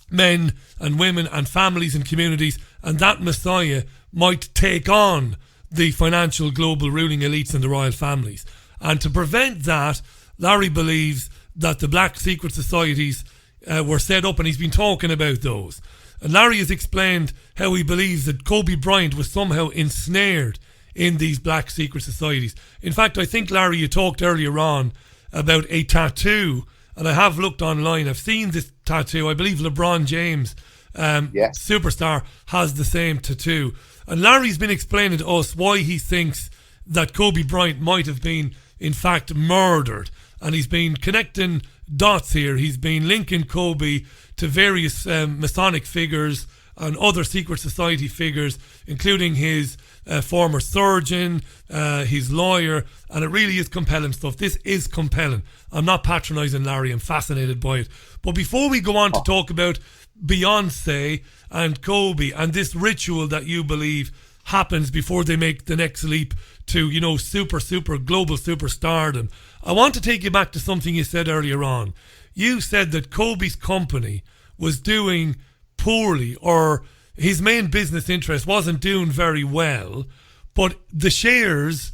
and women and families and communities, and that Messiah might take on the financial global ruling elites and the royal families. And to prevent that, Larry believes that the black secret societies were set up, and he's been talking about those. And Larry has explained how he believes that Kobe Bryant was somehow ensnared in these black secret societies. In fact, I think, Larry, you talked earlier on about a tattoo, and I have looked online. I've seen this tattoo. I believe LeBron James, superstar, has the same tattoo. And Larry's been explaining to us why he thinks that Kobe Bryant might have been, in fact, murdered. And he's been connecting dots here. He's been linking Kobe to various Masonic figures and other secret society figures, including his former surgeon, his lawyer, and it really is compelling stuff. This is compelling. I'm not patronising Larry. I'm fascinated by it. But before we go on to talk about Beyonce and Kobe and this ritual that you believe happens before they make the next leap to, super global superstardom, I want to take you back to something you said earlier on. You said that Kobe's company was doing poorly, or his main business interest wasn't doing very well, but the shares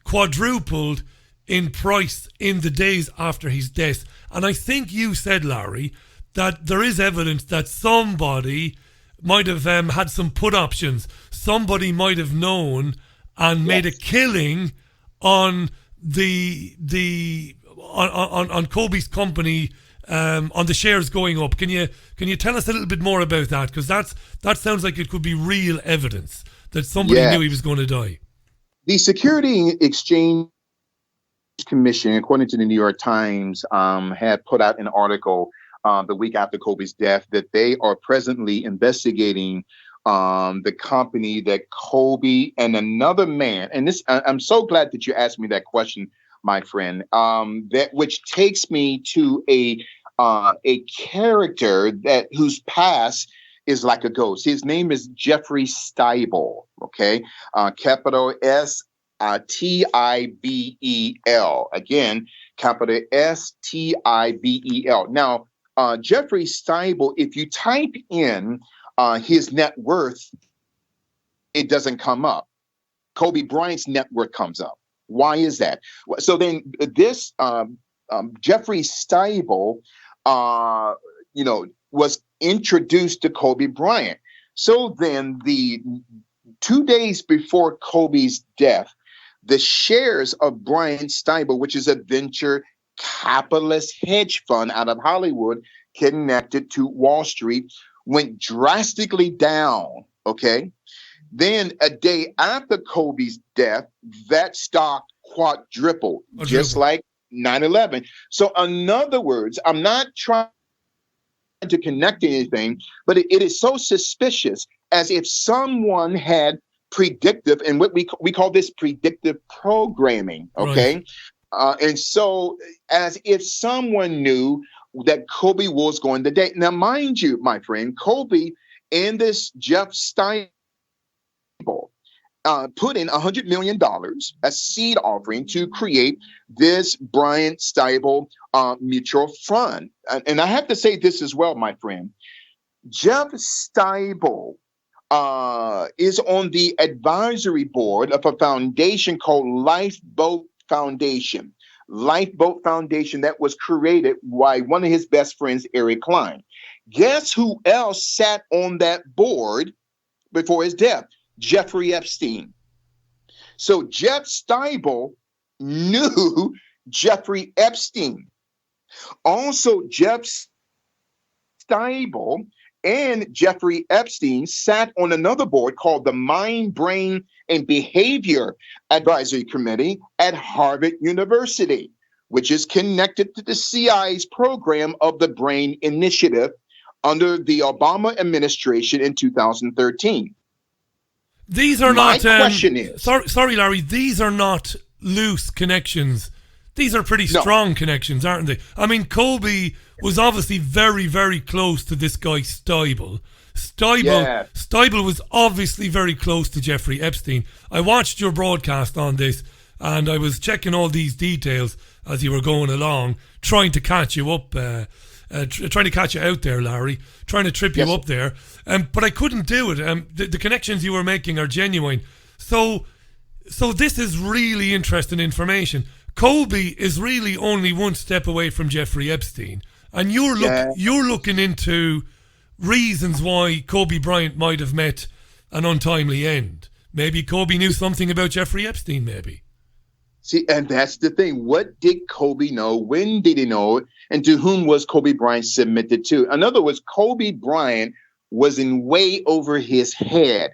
quadrupled in price in the days after his death. And I think you said, Larry, that there is evidence that somebody might have had some put options. Somebody might have known and made a killing on on Kobe's company, on the shares going up. Can you tell us a little bit more about that? Because that sounds like it could be real evidence that somebody knew he was going to die. The Security Exchange Commission, according to the New York Times, had put out an article the week after Kobe's death that they are presently investigating the company that Kobe and another man, and this, I'm so glad that you asked me that question, my friend, that which takes me to a character whose past is like a ghost. His name is Jeffrey Stiebel, okay? Capital S-T-I-B-E-L. Again, capital S-T-I-B-E-L. Now, Jeffrey Stiebel, if you type in his net worth, it doesn't come up. Kobe Bryant's net worth comes up. Why is that? So then this Jeffrey Stiebel, was introduced to Kobe Bryant. So then the 2 days before Kobe's death, the shares of Bryant Stiebel, which is a venture capitalist hedge fund out of Hollywood connected to Wall Street, went drastically down, okay? Then a day after Kobe's death, that stock quadrupled, just like 9/11. So in other words, I'm not trying to connect anything, but it is so suspicious, as if someone had predictive, and what we call this predictive programming, okay? Right. And so as if someone knew that Kobe was going to die. Now, mind you, my friend, Kobe and this Jeff Steibel put in $100 million, a seed offering, to create this Bryant Steibel mutual fund. And I have to say this as well, my friend. Jeff Steibel is on the advisory board of a foundation called Lifeboat Foundation. Lifeboat Foundation that was created by one of his best friends, Eric Klein. Guess who else sat on that board before his death? Jeffrey Epstein. So Jeff Steibel knew Jeffrey Epstein. Also, Jeff Steibel and Jeffrey Epstein sat on another board called the Mind, Brain, and Behavior Advisory Committee at Harvard University, which is connected to the CIA's program of the Brain Initiative under the Obama administration in 2013. These are My not. question is, sorry, Larry. These are not loose connections. These are pretty strong connections, aren't they? I mean, Kobe was obviously very, very close to this guy Steibel. Steibel was obviously very close to Jeffrey Epstein. I watched your broadcast on this, and I was checking all these details as you were going along, trying to catch you up. Trying to catch you out there, Larry, trying to trip you up there, but I couldn't do it. The connections you were making are genuine. So this is really interesting information. Kobe is really only one step away from Jeffrey Epstein, and you're looking into reasons why Kobe Bryant might have met an untimely end. Maybe Kobe knew something about Jeffrey Epstein, maybe. See, and that's the thing. What did Kobe know? When did he know it? And to whom was Kobe Bryant submitted to? In other words, Kobe Bryant was in way over his head.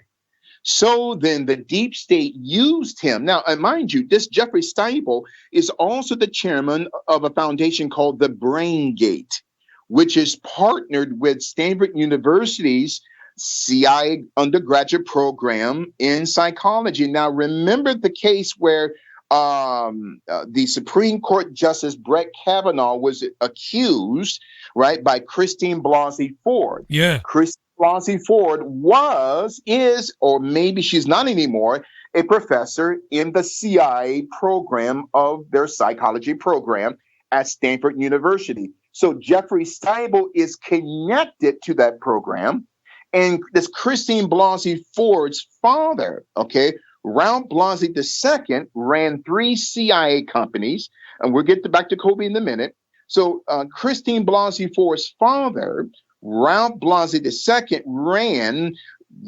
So then the deep state used him. Now, mind you, this Jeffrey Steibel is also the chairman of a foundation called the Brain Gate, which is partnered with Stanford University's CIA undergraduate program in psychology. Now, remember the case where the Supreme Court Justice Brett Kavanaugh was accused, right, by Christine Blasey Ford. Yeah. Christine Blasey Ford is, or maybe she's not anymore, a professor in the CIA program of their psychology program at Stanford University. So Jeffrey Steibel is connected to that program. And this Christine Blasey Ford's father, Ralph Blasey II, ran 3 CIA companies, and we'll get back to Kobe in a minute. So Christine Blasey Ford's father, Ralph Blasey II, ran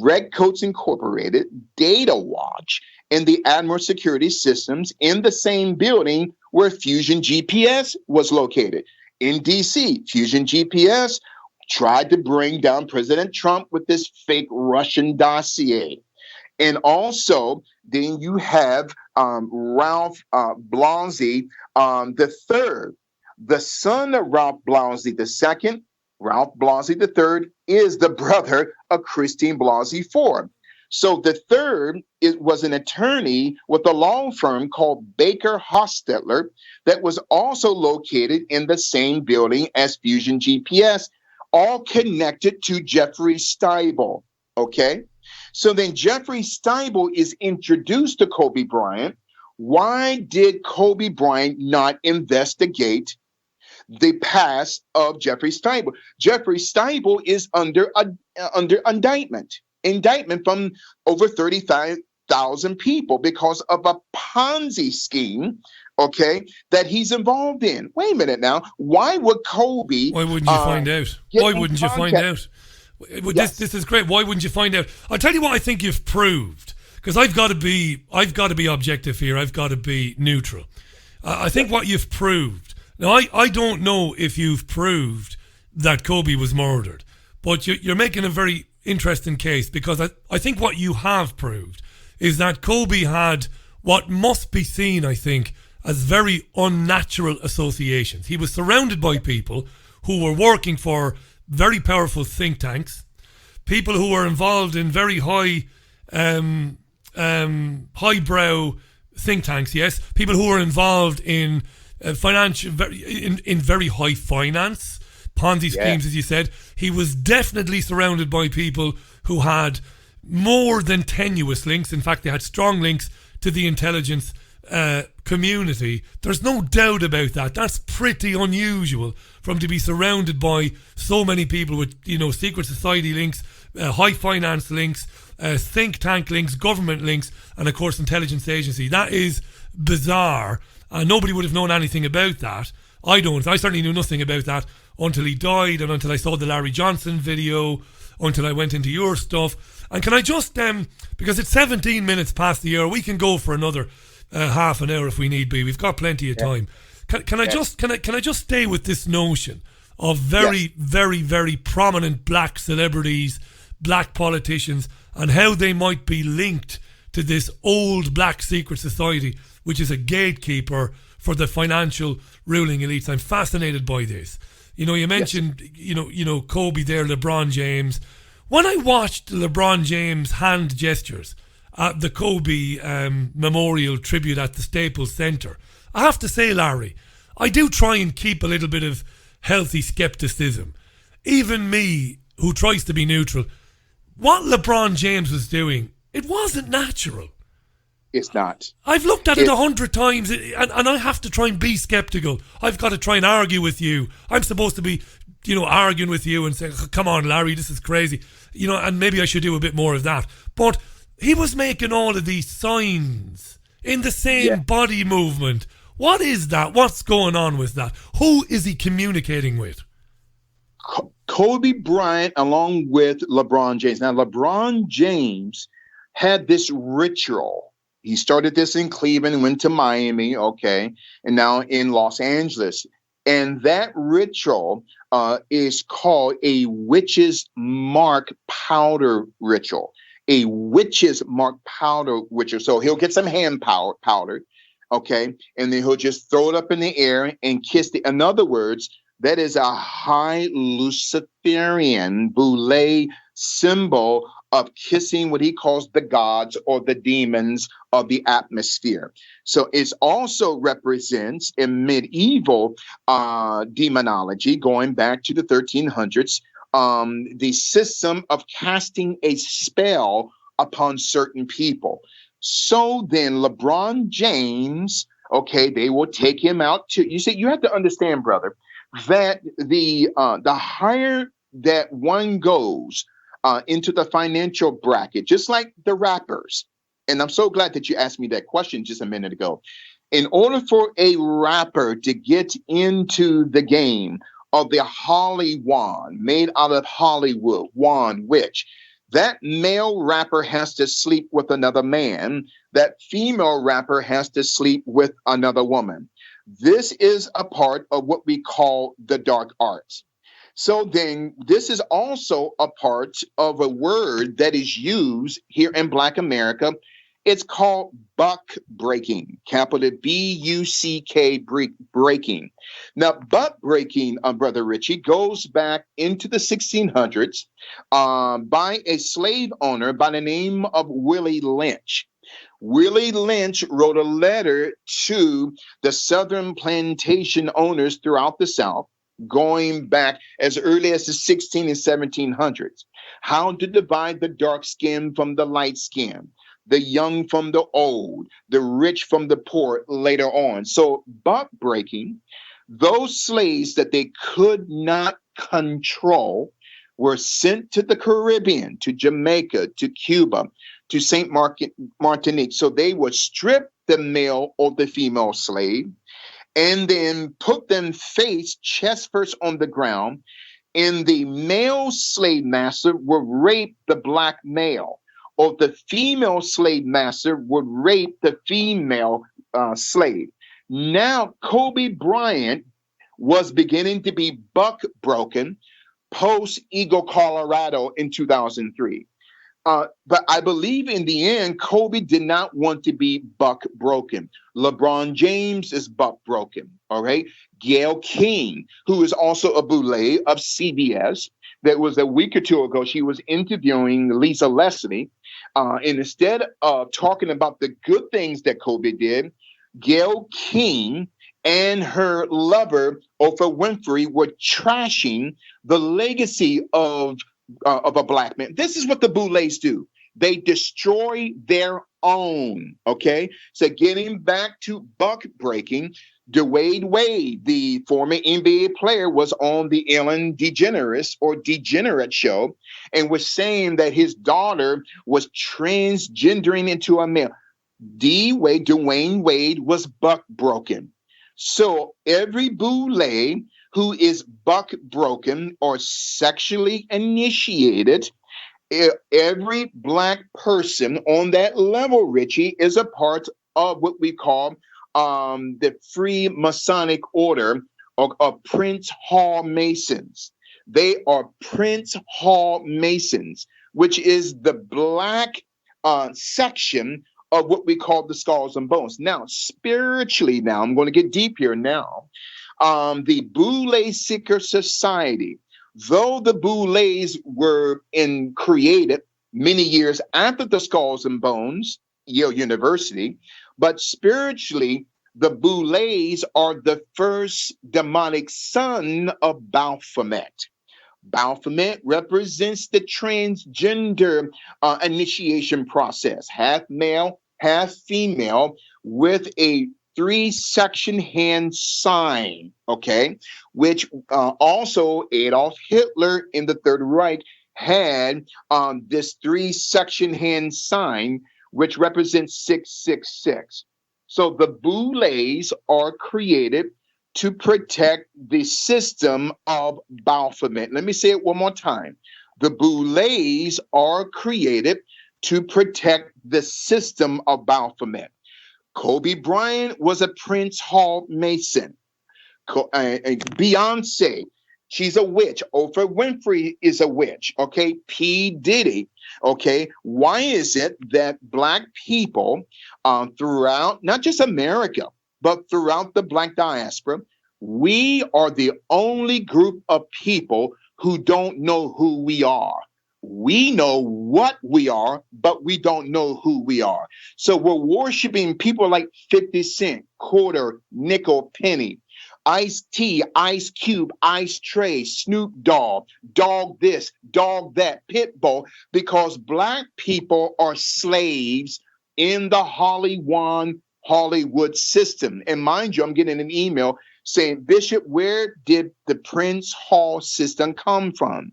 Redcoats Incorporated, Data Watch, and the Admiral Security Systems in the same building where Fusion GPS was located. In D.C., Fusion GPS tried to bring down President Trump with this fake Russian dossier. And also, then you have Ralph Blasey III, the son of Ralph Blasey II. Ralph Blasey III is the brother of Christine Blasey Ford. So the third was an attorney with a law firm called Baker Hostetler that was also located in the same building as Fusion GPS, all connected to Jeffrey Steibel. So then Jeffrey Steibel is introduced to Kobe Bryant. Why did Kobe Bryant not investigate the past of Jeffrey Steibel? Jeffrey Steibel is under indictment from over 35,000 people because of a Ponzi scheme, that he's involved in. Wait a minute now. Why would Kobe? Why wouldn't you find out? Why wouldn't you find out? This is great. Why wouldn't you find out? I'll tell you what I think you've proved, because I've got to be objective here. I've got to be neutral. I think what you've proved. Now, I don't know if you've proved that Kobe was murdered, but you're making a very interesting case, because I think what you have proved is that Kobe had what must be seen, I think, as very unnatural associations. He was surrounded by people who were working for very powerful think tanks, people who were involved in very highbrow think tanks, yes, people who were involved in financial, in very high finance, Ponzi schemes, as you said. He was definitely surrounded by people who had more than tenuous links. In fact, they had strong links to the intelligence community. There's no doubt about that. That's pretty unusual for him to be surrounded by so many people with, secret society links, high finance links, think tank links, government links, and of course intelligence agency. That is bizarre. Nobody would have known anything about that. I certainly knew nothing about that until he died, and until I saw the Larry Johnson video, until I went into your stuff. And can I just, because it's 17 minutes past the hour, we can go for another half an hour if we need be. We've got plenty of time. Can I just stay with this notion of very, very, very prominent black celebrities, black politicians, and how they might be linked to this old black secret society, which is a gatekeeper for the financial ruling elites. I'm fascinated by this. You mentioned, Kobe there, LeBron James. When I watched LeBron James' hand gestures at the Kobe Memorial Tribute at the Staples Center, I have to say, Larry, I do try and keep a little bit of healthy skepticism. Even me, who tries to be neutral, what LeBron James was doing, it wasn't natural. It's not. I've looked at it 100 times, and I have to try and be skeptical. I've got to try and argue with you. I'm supposed to be, arguing with you and saying, come on, Larry, this is crazy. And maybe I should do a bit more of that. But he was making all of these signs in the same body movement. What is that? What's going on with that? Who is he communicating with? Kobe Bryant along with LeBron James. Now, LeBron James had this ritual. He started this in Cleveland, went to Miami, and now in Los Angeles. And that ritual is called a witch's mark powder ritual. A witch's mark powder ritual. So he'll get some hand powder, and then he'll just throw it up in the air and kiss it. In other words, that is a high Luciferian boule symbol of kissing what he calls the gods or the demons of the atmosphere. So it also represents in medieval demonology, going back to the 1300s, the system of casting a spell upon certain people. So then LeBron James, they will take him out to, you have to understand, brother, that the higher that one goes into the financial bracket, just like the rappers. And I'm so glad that you asked me that question just a minute ago. In order for a rapper to get into the game of the Holly wand, made out of Hollywood wand, witch, that male rapper has to sleep with another man. That female rapper has to sleep with another woman. This is a part of what we call the dark arts. So then this is also a part of a word that is used here in Black America. It's called buck breaking, capital B-U-C-K breaking. Now, buck breaking, Brother Richie, goes back into the 1600s by a slave owner by the name of Willie Lynch. Willie Lynch wrote a letter to the Southern plantation owners throughout the South, going back as early as the 16 and 1700s. How to divide the dark skin from the light skin, the young from the old, the rich from the poor later on. So buck breaking, those slaves that they could not control were sent to the Caribbean, to Jamaica, to Cuba, to St. Martinique. So they would strip the male or the female slave and then put them chest first on the ground. And the male slave master would rape the black male, or the female slave master would rape the female slave. Now, Kobe Bryant was beginning to be buck broken post Eagle, Colorado in 2003. But I believe in the end, Kobe did not want to be buck broken. LeBron James is buck broken. All right. Gayle King, who is also a boule of CBS, that was a week or two ago, she was interviewing Lisa Leslie. And instead of talking about the good things that Kobe did, Gayle King and her lover, Oprah Winfrey, were trashing the legacy of a black man. This is what the Boulets do. They destroy their own, okay? So getting back to buck breaking, Dwayne Wade, the former NBA player, was on the Ellen DeGenerate show and was saying that his daughter was transgendering into a male. Dwayne Wade was buck broken. So every Boule who is buck broken or sexually initiated, every black person on that level, Richie, is a part of what we call the Free Masonic Order of Prince Hall Masons. They are Prince Hall Masons, which is the black section of what we call the Skulls and Bones. Now, spiritually, now I'm going to get deep here now. The Boule Seeker Society, though the Boulets were created many years after the Skulls and Bones, Yale University, but spiritually, the Boulets are the first demonic son of Baphomet. Baphomet represents the transgender initiation process, half male, half female, with a 3-section hand sign, okay, which also Adolf Hitler in the Third Reich had this 3-section hand sign, which represents 666. So the Boulets are created to protect the system of Baphomet. Let me say it one more time. The Boulets are created to protect the system of Baphomet. Kobe Bryant was a Prince Hall Mason. Beyonce, she's a witch. Oprah Winfrey is a witch. Okay, P. Diddy. Okay, why is it that black people throughout, not just America, but throughout the black diaspora, we are the only group of people who don't know who we are? We know what we are, but we don't know who we are. So we're worshiping people like 50 Cent, quarter, nickel, penny, Ice-T, Ice Cube, Ice Tray, Snoop Dogg, dog this, dog that, Pitbull, because black people are slaves in the Hollywood system. And mind you, I'm getting an email saying, Bishop, where did the Prince Hall system come from?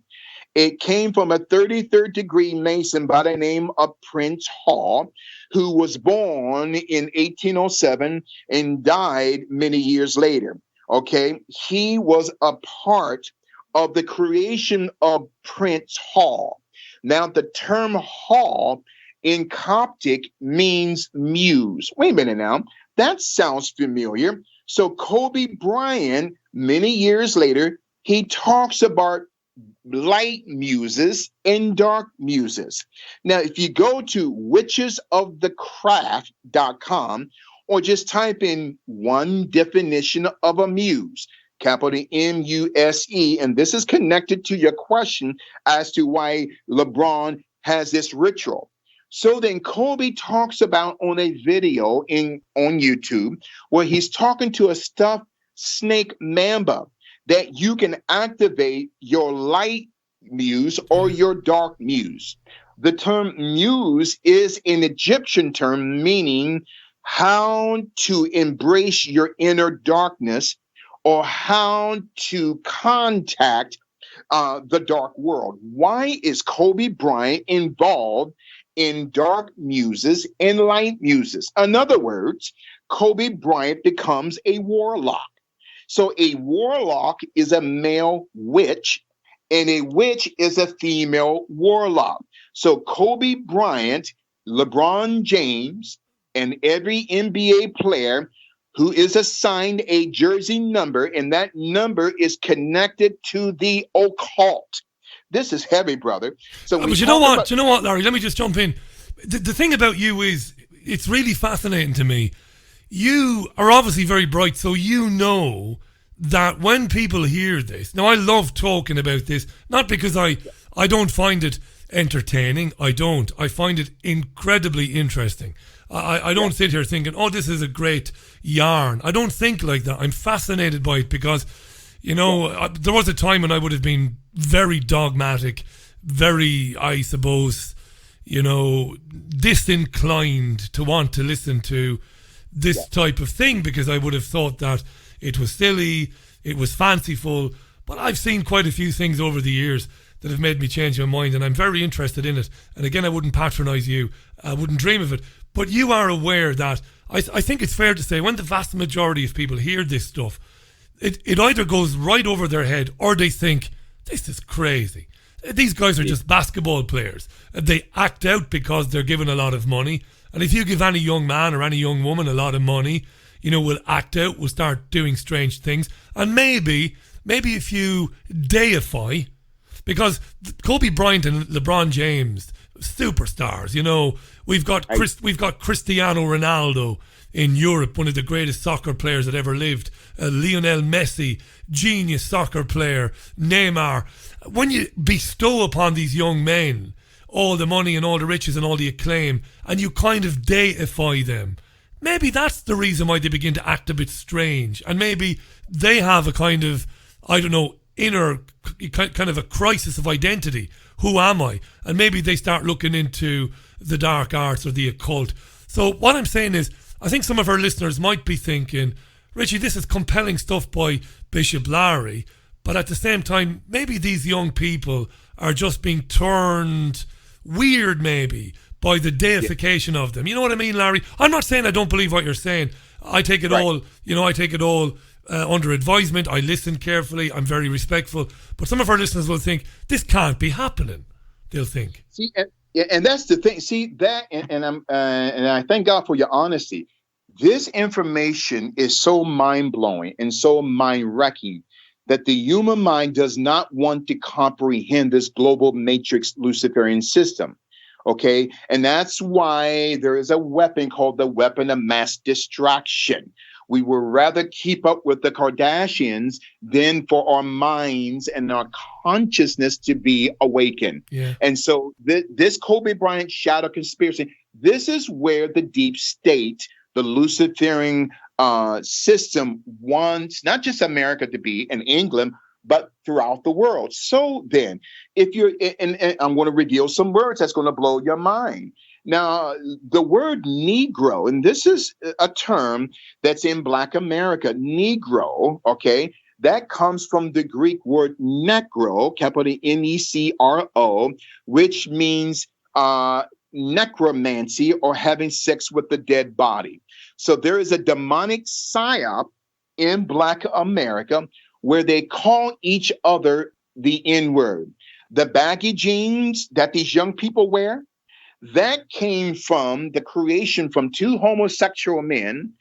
It came from a 33rd degree Mason by the name of Prince Hall, who was born in 1807 and died many years later. Okay, he was a part of the creation of Prince Hall. Now, the term hall in Coptic means muse. Wait a minute now, that sounds familiar. So Kobe Bryant, many years later, he talks about light muses and dark muses. Now, if you go to witchesofthecraft.com or just type in one definition of a muse, capital M-U-S-E, and this is connected to your question as to why LeBron has this ritual. So then Kobe talks about on a video on YouTube where he's talking to a stuffed snake mamba that you can activate your light muse or your dark muse. The term muse is an Egyptian term meaning how to embrace your inner darkness or how to contact the dark world. Why is Kobe Bryant involved in dark muses and light muses? In other words, Kobe Bryant becomes a warlock. So a warlock is a male witch, and a witch is a female warlock. So Kobe Bryant, LeBron James, and every NBA player who is assigned a jersey number, and that number is connected to the occult. This is heavy, brother. So but you know what, Larry? Let me just jump in. The thing about you is it's really fascinating to me. You are obviously very bright, so you know that when people hear this, now I love talking about this, not because I don't find it entertaining. I don't. I find it incredibly interesting. I don't sit here thinking, oh, this is a great yarn. I don't think like that. I'm fascinated by it because, there was a time when I would have been very dogmatic, very, I suppose, disinclined to want to listen to this type of thing because I would have thought that it was silly, it was fanciful. But I've seen quite a few things over the years that have made me change my mind, and I'm very interested in it. And again, I wouldn't patronise you. I wouldn't dream of it. But you are aware that I think it's fair to say when the vast majority of people hear this stuff, it either goes right over their head or they think, this is crazy. These guys are just basketball players. They act out because they're given a lot of money. And if you give any young man or any young woman a lot of money, will act out, will start doing strange things. And maybe if you deify, because Kobe Bryant and LeBron James, superstars, we've got Cristiano Ronaldo in Europe, one of the greatest soccer players that ever lived, Lionel Messi, genius soccer player, Neymar. When you bestow upon these young men all the money and all the riches and all the acclaim, and you kind of deify them, maybe that's the reason why they begin to act a bit strange. And maybe they have a kind of, inner kind of a crisis of identity. Who am I? And maybe they start looking into the dark arts or the occult. So what I'm saying is, I think some of our listeners might be thinking, Richie, this is compelling stuff by Bishop Larry, but at the same time, maybe these young people are just being turned weird, maybe, by the deification of them. You know what I mean, Larry? I'm not saying I don't believe what you're saying. I take it all, under advisement. I listen carefully. I'm very respectful. But some of our listeners will think, this can't be happening. They'll think. See, and that's the thing. See that, and I thank God for your honesty. This information is so mind-blowing and so mind-wrecking that the human mind does not want to comprehend this global matrix Luciferian system. Okay, and that's why there is a weapon called the weapon of mass distraction. We would rather keep up with the Kardashians than for our minds and our consciousness to be awakened. Yeah. And so this Kobe Bryant shadow conspiracy, this is where the deep state, the Luciferian system wants not just America to be and England, but throughout the world. So then, if you're, and I'm going to reveal some words that's going to blow your mind. Now, the word Negro, and this is a term that's in Black America, Negro, okay, that comes from the Greek word necro, capital Necro, which means necromancy or having sex with the dead body. So there is a demonic psyop in Black America where they call each other the N-word. The baggy jeans that these young people wear, that came from the creation from two homosexual men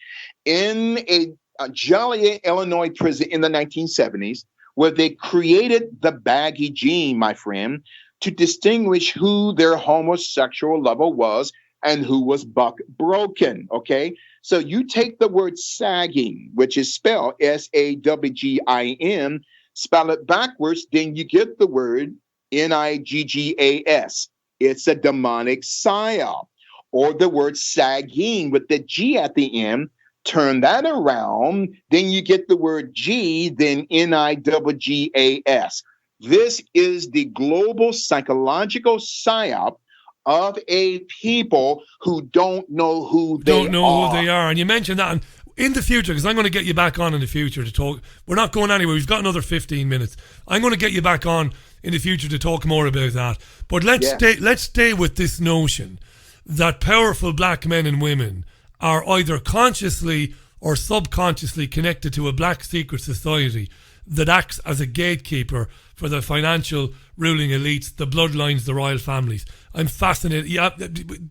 in a Joliet, Illinois prison in the 1970s, where they created the baggy jean, my friend, to distinguish who their homosexual lover was and who was buck broken, okay? So you take the word sagging, which is spelled S-A-W-G-I-N, spell it backwards, then you get the word N-I-G-G-A-S. It's a demonic psyop. Or the word sagging with the G at the end, turn that around, then you get the word G, then N-I-G-G-A-S. This is the global psychological psyop of a people who don't know who they are. And you mentioned that. And in the future, because I'm going to get you back on in the future to talk. We're not going anywhere. We've got another 15 minutes. I'm going to get you back on in the future to talk more about that. But let's stay with this notion that powerful Black men and women are either consciously or subconsciously connected to a Black secret society that acts as a gatekeeper for the financial ruling elites, the bloodlines, the royal families. I'm fascinated. Yeah,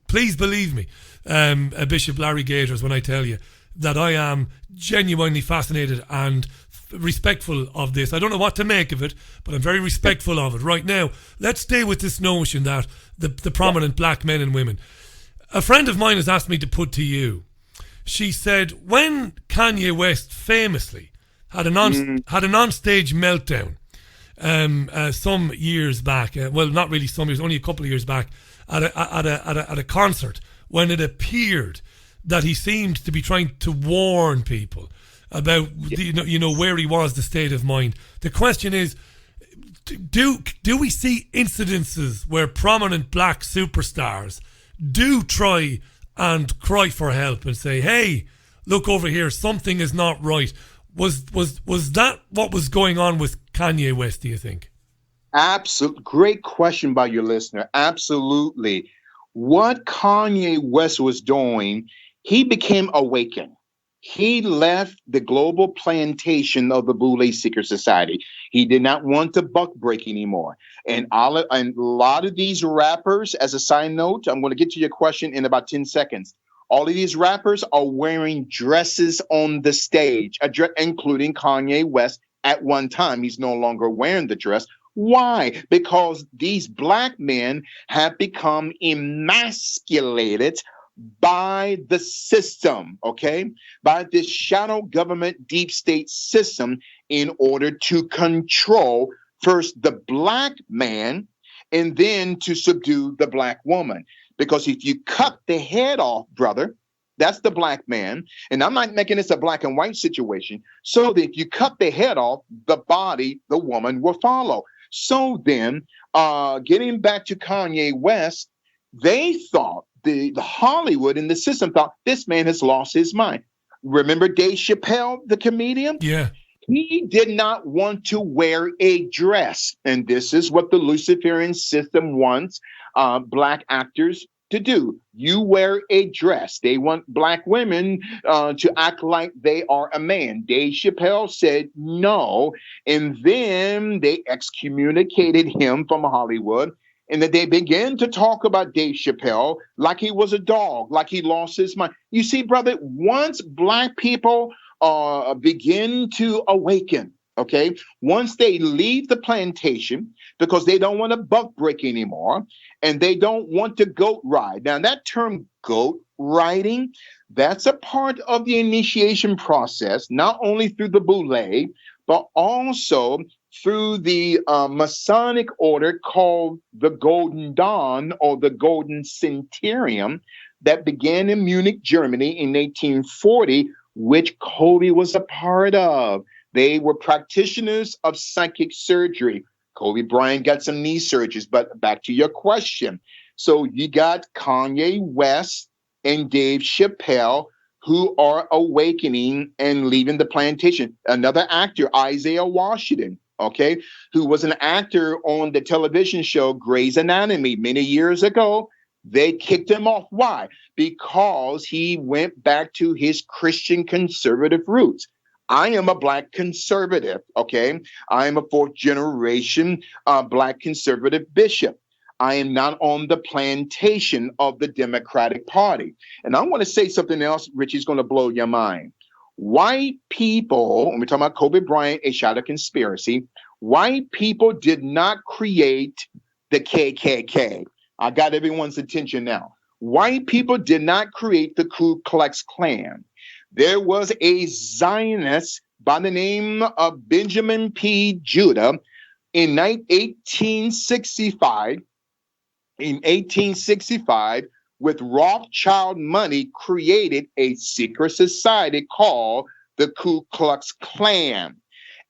please believe me, Bishop Larry Gaiters, when I tell you that I am genuinely fascinated and respectful of this. I don't know what to make of it, but I'm very respectful of it. Right now, let's stay with this notion that the prominent Black men and women. A friend of mine has asked me to put to you. She said, when Kanye West famously had an onstage meltdown some years back, well, not really some years, only a couple of years back, at a concert when it appeared that he seemed to be trying to warn people about where he was, the state of mind. The question is, do we see incidences where prominent black superstars do try and cry for help and say, hey, look over here, something is not right? Was that what was going on with Kanye West, do you think? Absolutely. Great question by your listener. Absolutely. What Kanye West was doing, he became awakened. He left the global plantation of the Boule Secret Society. He did not want to buck break anymore. And a lot of these rappers, as a side note, I'm going to get to your question in about 10 seconds. All of these rappers are wearing dresses on the stage, including Kanye West at one time. He's no longer wearing the dress. Why? Because these black men have become emasculated by the system, okay? By this shadow government deep state system in order to control first the black man and then to subdue the black woman. Because if you cut the head off, brother, that's the black man. And I'm not making this a black and white situation. So that if you cut the head off, the body, the woman will follow. So then, getting back to Kanye West, they thought, the Hollywood and the system thought, this man has lost his mind. Remember Dave Chappelle, the comedian? Yeah. He did not want to wear a dress. And this is what the Luciferian system wants black actors to do. You wear a dress. They want black women to act like they are a man. Dave Chappelle said no. And then they excommunicated him from Hollywood. And that they began to talk about Dave Chappelle like he was a dog, like he lost his mind. You see, brother, once black people begin to awaken, okay, once they leave the plantation because they don't want to buck break anymore and they don't want to goat ride. Now, that term goat riding, that's a part of the initiation process, not only through the Boule, but also through the Masonic order called the Golden Dawn or the Golden Centurion that began in Munich, Germany in 1840, which Kobe was a part of. They were practitioners of psychic surgery. Kobe Bryant got some knee surgeries, but back to your question. So you got Kanye West and Dave Chappelle who are awakening and leaving the plantation. Another actor, Isaiah Washington, okay, who was an actor on the television show Grey's Anatomy many years ago. They kicked him off. Why? Because he went back to his Christian conservative roots. I am a black conservative, okay? I am a fourth generation black conservative bishop. I am not on the plantation of the Democratic Party. And I want to say something else, Richie, is going to blow your mind. White people, when we're talking about Kobe Bryant, a shadow conspiracy, white people did not create the KKK. I got everyone's attention now. White people did not create the Ku Klux Klan. There was a Zionist by the name of Benjamin P. Judah in 1865. In 1865, with Rothschild money, created a secret society called the Ku Klux Klan.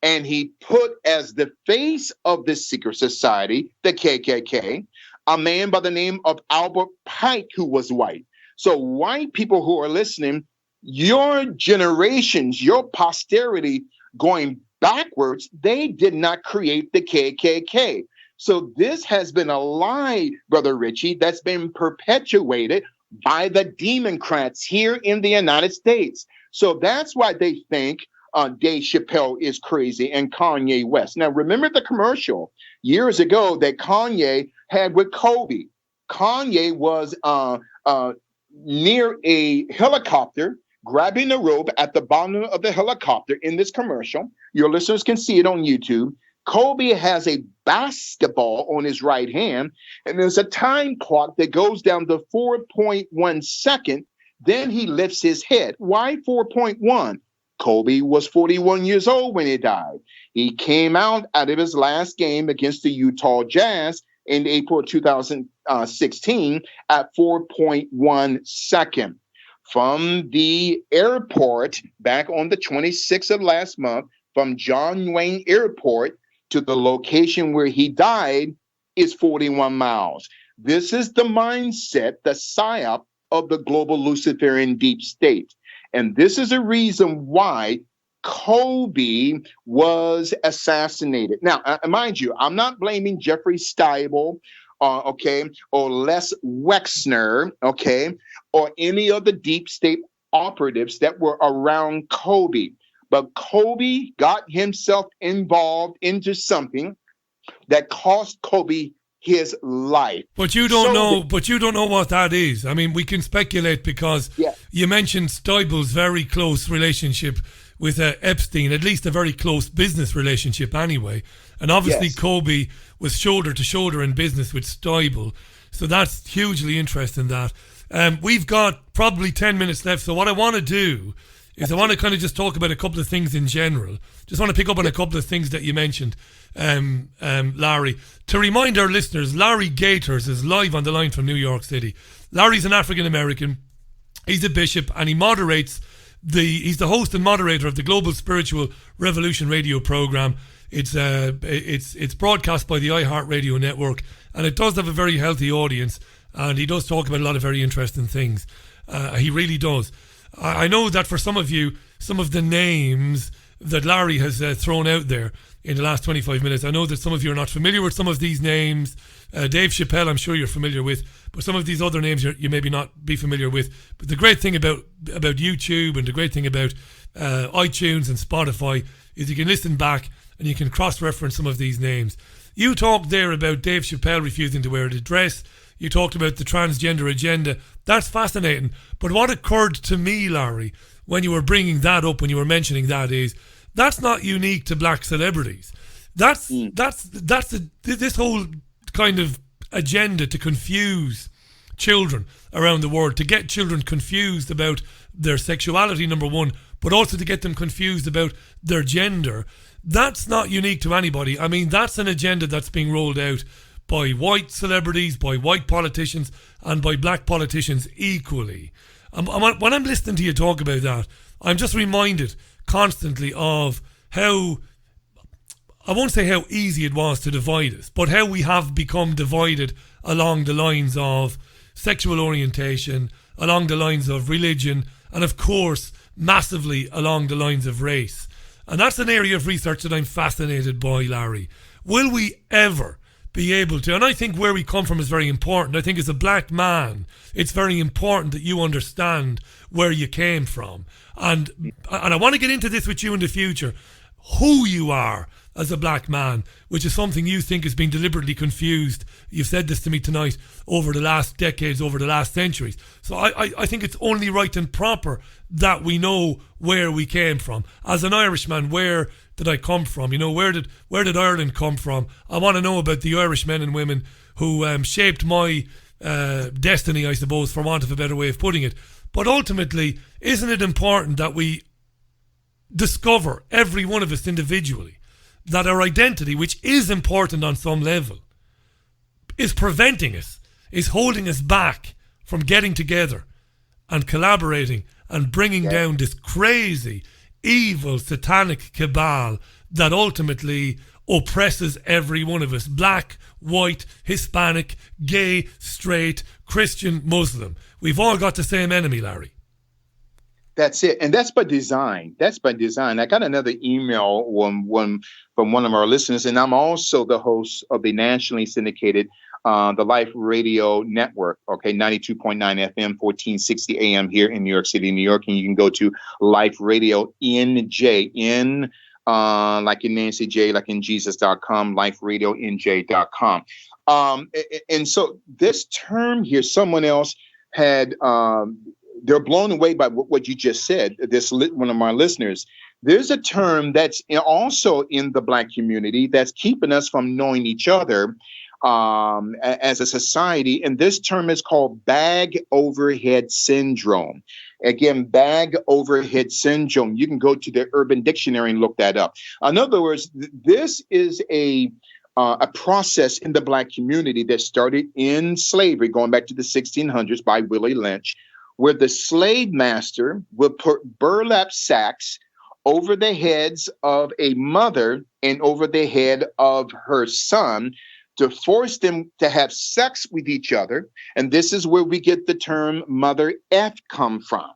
And he put as the face of this secret society, the KKK, a man by the name of Albert Pike, who was white. So white people who are listening, your generations, your posterity going backwards, they did not create the KKK. So this has been a lie, Brother Richie, that's been perpetuated by the Democrats here in the United States. So that's why they think Dave Chappelle is crazy and Kanye West. Now, remember the commercial years ago that Kanye had with Kobe. Kanye was near a helicopter, grabbing the rope at the bottom of the helicopter in this commercial. Your listeners can see it on YouTube. Kobe has a basketball on his right hand, and there's a time clock that goes down to 4.1 seconds. Then he lifts his head. Why 4.1? Kobe was 41 years old when he died. He came out of his last game against the Utah Jazz, in April 2016 at 4.1 seconds. From the airport back on the 26th of last month, from John Wayne Airport to the location where he died is 41 miles. This is the mindset, the psyop of the global Luciferian deep state. And this is a reason why Kobe was assassinated. Now, mind you, I'm not blaming Jeffrey Steibel, or Les Wexner, or any of the deep state operatives that were around Kobe. But Kobe got himself involved into something that cost Kobe his life. But you don't know. But you don't know what that is. I mean, we can speculate because you mentioned Steibel's very close relationship with Epstein, at least a very close business relationship anyway. And obviously Kobe was shoulder to shoulder in business with Steibel. So that's hugely interesting that. We've got probably 10 minutes left. So what I want to do is I want to kind of just talk about a couple of things in general. Just want to pick up on a couple of things that you mentioned, Larry. To remind our listeners, Larry Gaiters is live on the line from New York City. Larry's an African-American. He's a bishop and he moderates he's the host and moderator of the Global Spiritual Revolution radio program. It's broadcast by the iHeartRadio network, and it does have a very healthy audience, and he does talk about a lot of very interesting things. He really does. I know that for some of you, some of the names that Larry has thrown out there in the last 25 minutes, I know that some of you are not familiar with some of these names. Dave Chappelle, I'm sure you're familiar with, but some of these other names you maybe not be familiar with. But the great thing about YouTube and the great thing about iTunes and Spotify is you can listen back and you can cross-reference some of these names. You talked there about Dave Chappelle refusing to wear the dress. You talked about the transgender agenda. That's fascinating. But what occurred to me, Larry, when you were bringing that up, when you were mentioning that, is that's not unique to black celebrities. That's this whole kind of agenda to confuse children around the world, to get children confused about their sexuality, number one, but also to get them confused about their gender. That's not unique to anybody. I mean, that's an agenda that's being rolled out by white celebrities, by white politicians, and by black politicians equally. When I'm listening to you talk about that, I'm just reminded constantly of how, I won't say how easy it was to divide us, but how we have become divided along the lines of sexual orientation, along the lines of religion, and of course, massively along the lines of race. And that's an area of research that I'm fascinated by, Larry. Will we ever be able to, and I think where we come from is very important. I think as a black man, it's very important that you understand where you came from. And I want to get into this with you in the future, who you are as a black man, which is something you think has been deliberately confused. You've said this to me tonight, over the last decades, over the last centuries. So I think it's only right and proper that we know where we came from. As an Irishman, where did I come from? You know, where did Ireland come from? I want to know about the Irish men and women who shaped my destiny, I suppose, for want of a better way of putting it. But ultimately, isn't it important that we discover, every one of us individually, that our identity, which is important on some level, is preventing us, is holding us back from getting together and collaborating and bringing down this crazy, evil, satanic cabal that ultimately oppresses every one of us, black, white, Hispanic, gay, straight, Christian, Muslim. We've all got the same enemy, Larry. That's it. And that's by design. That's by design. I got another email from one of our listeners, and I'm also the host of the nationally syndicated the Life Radio Network, 92.9 FM, 1460 AM here in New York City, New York. And you can go to Life Radio NJ, like in Nancy J, like in Jesus.com, liferadionj.com. And so this term here, someone else had, they're blown away by what you just said. One of my listeners, there's a term that's also in the black community that's keeping us from knowing each other as a society. And this term is called bag overhead syndrome. Again, bag overhead syndrome. You can go to the Urban Dictionary and look that up. In other words, this is a a process in the Black community that started in slavery, going back to the 1600s by Willie Lynch, where the slave master would put burlap sacks over the heads of a mother and over the head of her son to force them to have sex with each other. And this is where we get the term Mother F come from.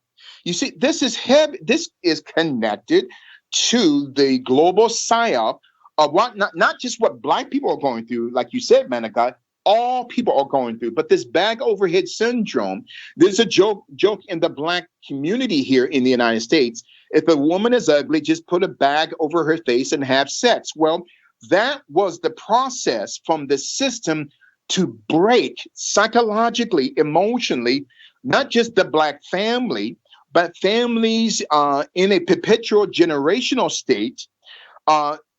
You see, this is connected to the global psyop of what not just what Black people are going through, like you said, man of God, all people are going through, but this bag overhead syndrome. There's a joke in the Black community here in the United States. If a woman is ugly, just put a bag over her face and have sex. Well, that was the process from the system to break psychologically, emotionally, not just the Black family, but families in a perpetual generational state.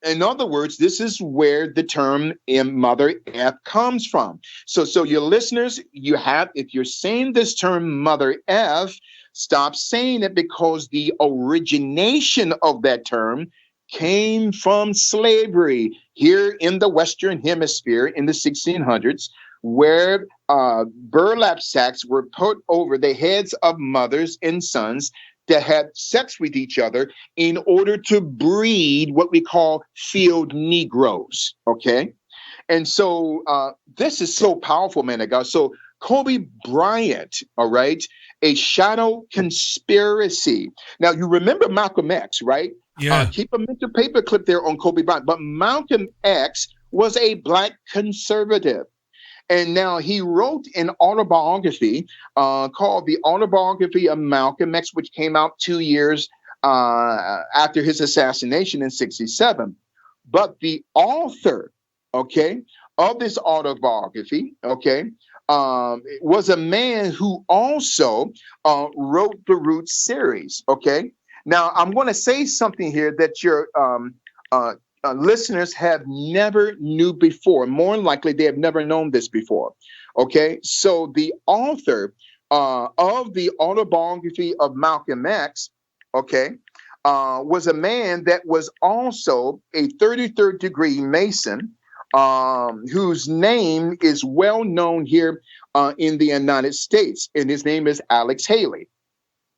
In other words, this is where the term Mother F comes from. So your listeners, if you're saying this term Mother F, stop saying it, because the origination of that term came from slavery here in the Western Hemisphere in the 1600s, where burlap sacks were put over the heads of mothers and sons that had sex with each other in order to breed what we call field Negroes, okay? And so this is so powerful, man of God. So Kobe Bryant, all right, a shadow conspiracy. Now, you remember Malcolm X, right? Yeah. Keep a mental paper clip there on Kobe Bryant. But Malcolm X was a Black conservative. And now he wrote an autobiography called The Autobiography of Malcolm X, which came out 2 years after his assassination in 1967. But the author, okay, of this autobiography, okay, was a man who also wrote the Roots series, okay? Now, I'm going to say something here that your listeners have never knew before. More than likely, they have never known this before. Okay, so the author of the autobiography of Malcolm X, okay, was a man that was also a 33rd degree Mason, whose name is well known here in the United States, and his name is Alex Haley.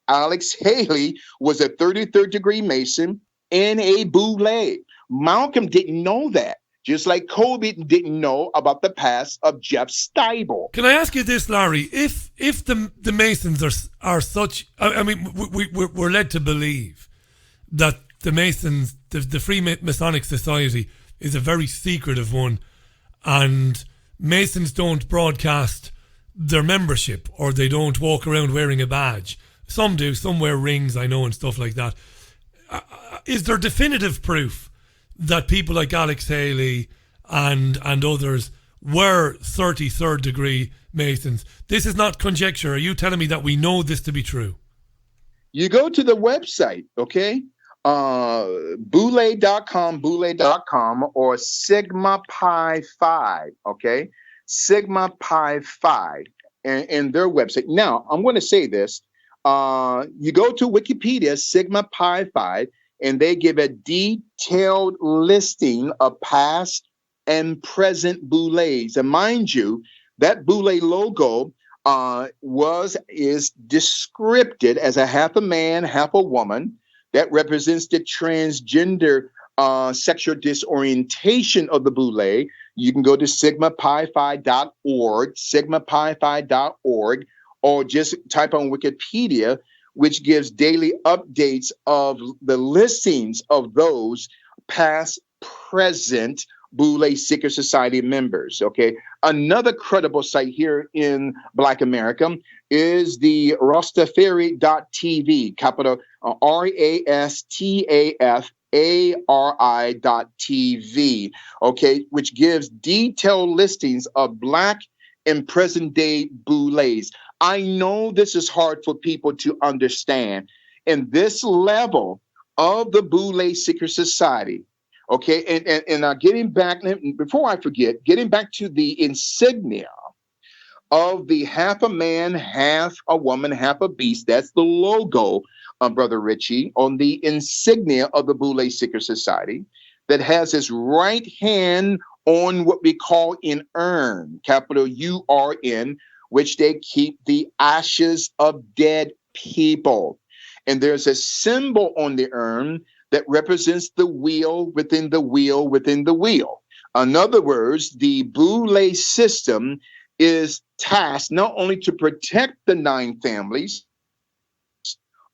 Alex Haley was a 33rd degree Mason and a Boule. Malcolm didn't know that, just like Kobe didn't know about the past of Jeff Steibel. Can I ask you this, Larry? If the Masons are such, I mean, we're led to believe that the Masons, the Freemasonic Society, is a very secretive one, and Masons don't broadcast their membership, or they don't walk around wearing a badge. Some do, some wear rings, I know, and stuff like that. Is there definitive proof that people like Alex Haley and others were 33rd degree Masons? This is not conjecture. Are you telling me that we know this to be true? You go to the website, okay? Boule.com or Sigma Pi Phi, okay? Sigma Pi Phi and their website. Now, I'm going to say this. You go to Wikipedia, Sigma Pi Phi, and they give a detailed listing of past and present boules. And mind you, that boule logo is descripted as a half a man, half a woman. That represents the transgender sexual disorientation of the boule. You can go to sigmapiphi.org, sigmapiphi.org, or just type on Wikipedia, which gives daily updates of the listings of those past, present Boule Secret Society members. Okay. Another credible site here in Black America is the Rastafari.tv, capital RASTAFARI.tv. Okay, which gives detailed listings of Black and present day Boules. I know this is hard for people to understand. And this level of the Boule Secret Society, okay, and getting back, before I forget, getting back to the insignia of the half a man, half a woman, half a beast, that's the logo, Brother Richie, on the insignia of the Boule Secret Society, that has his right hand on what we call an urn, capital URN, which they keep the ashes of dead people. And there's a symbol on the urn that represents the wheel within the wheel within the wheel. In other words, the Boule system is tasked not only to protect the 9 families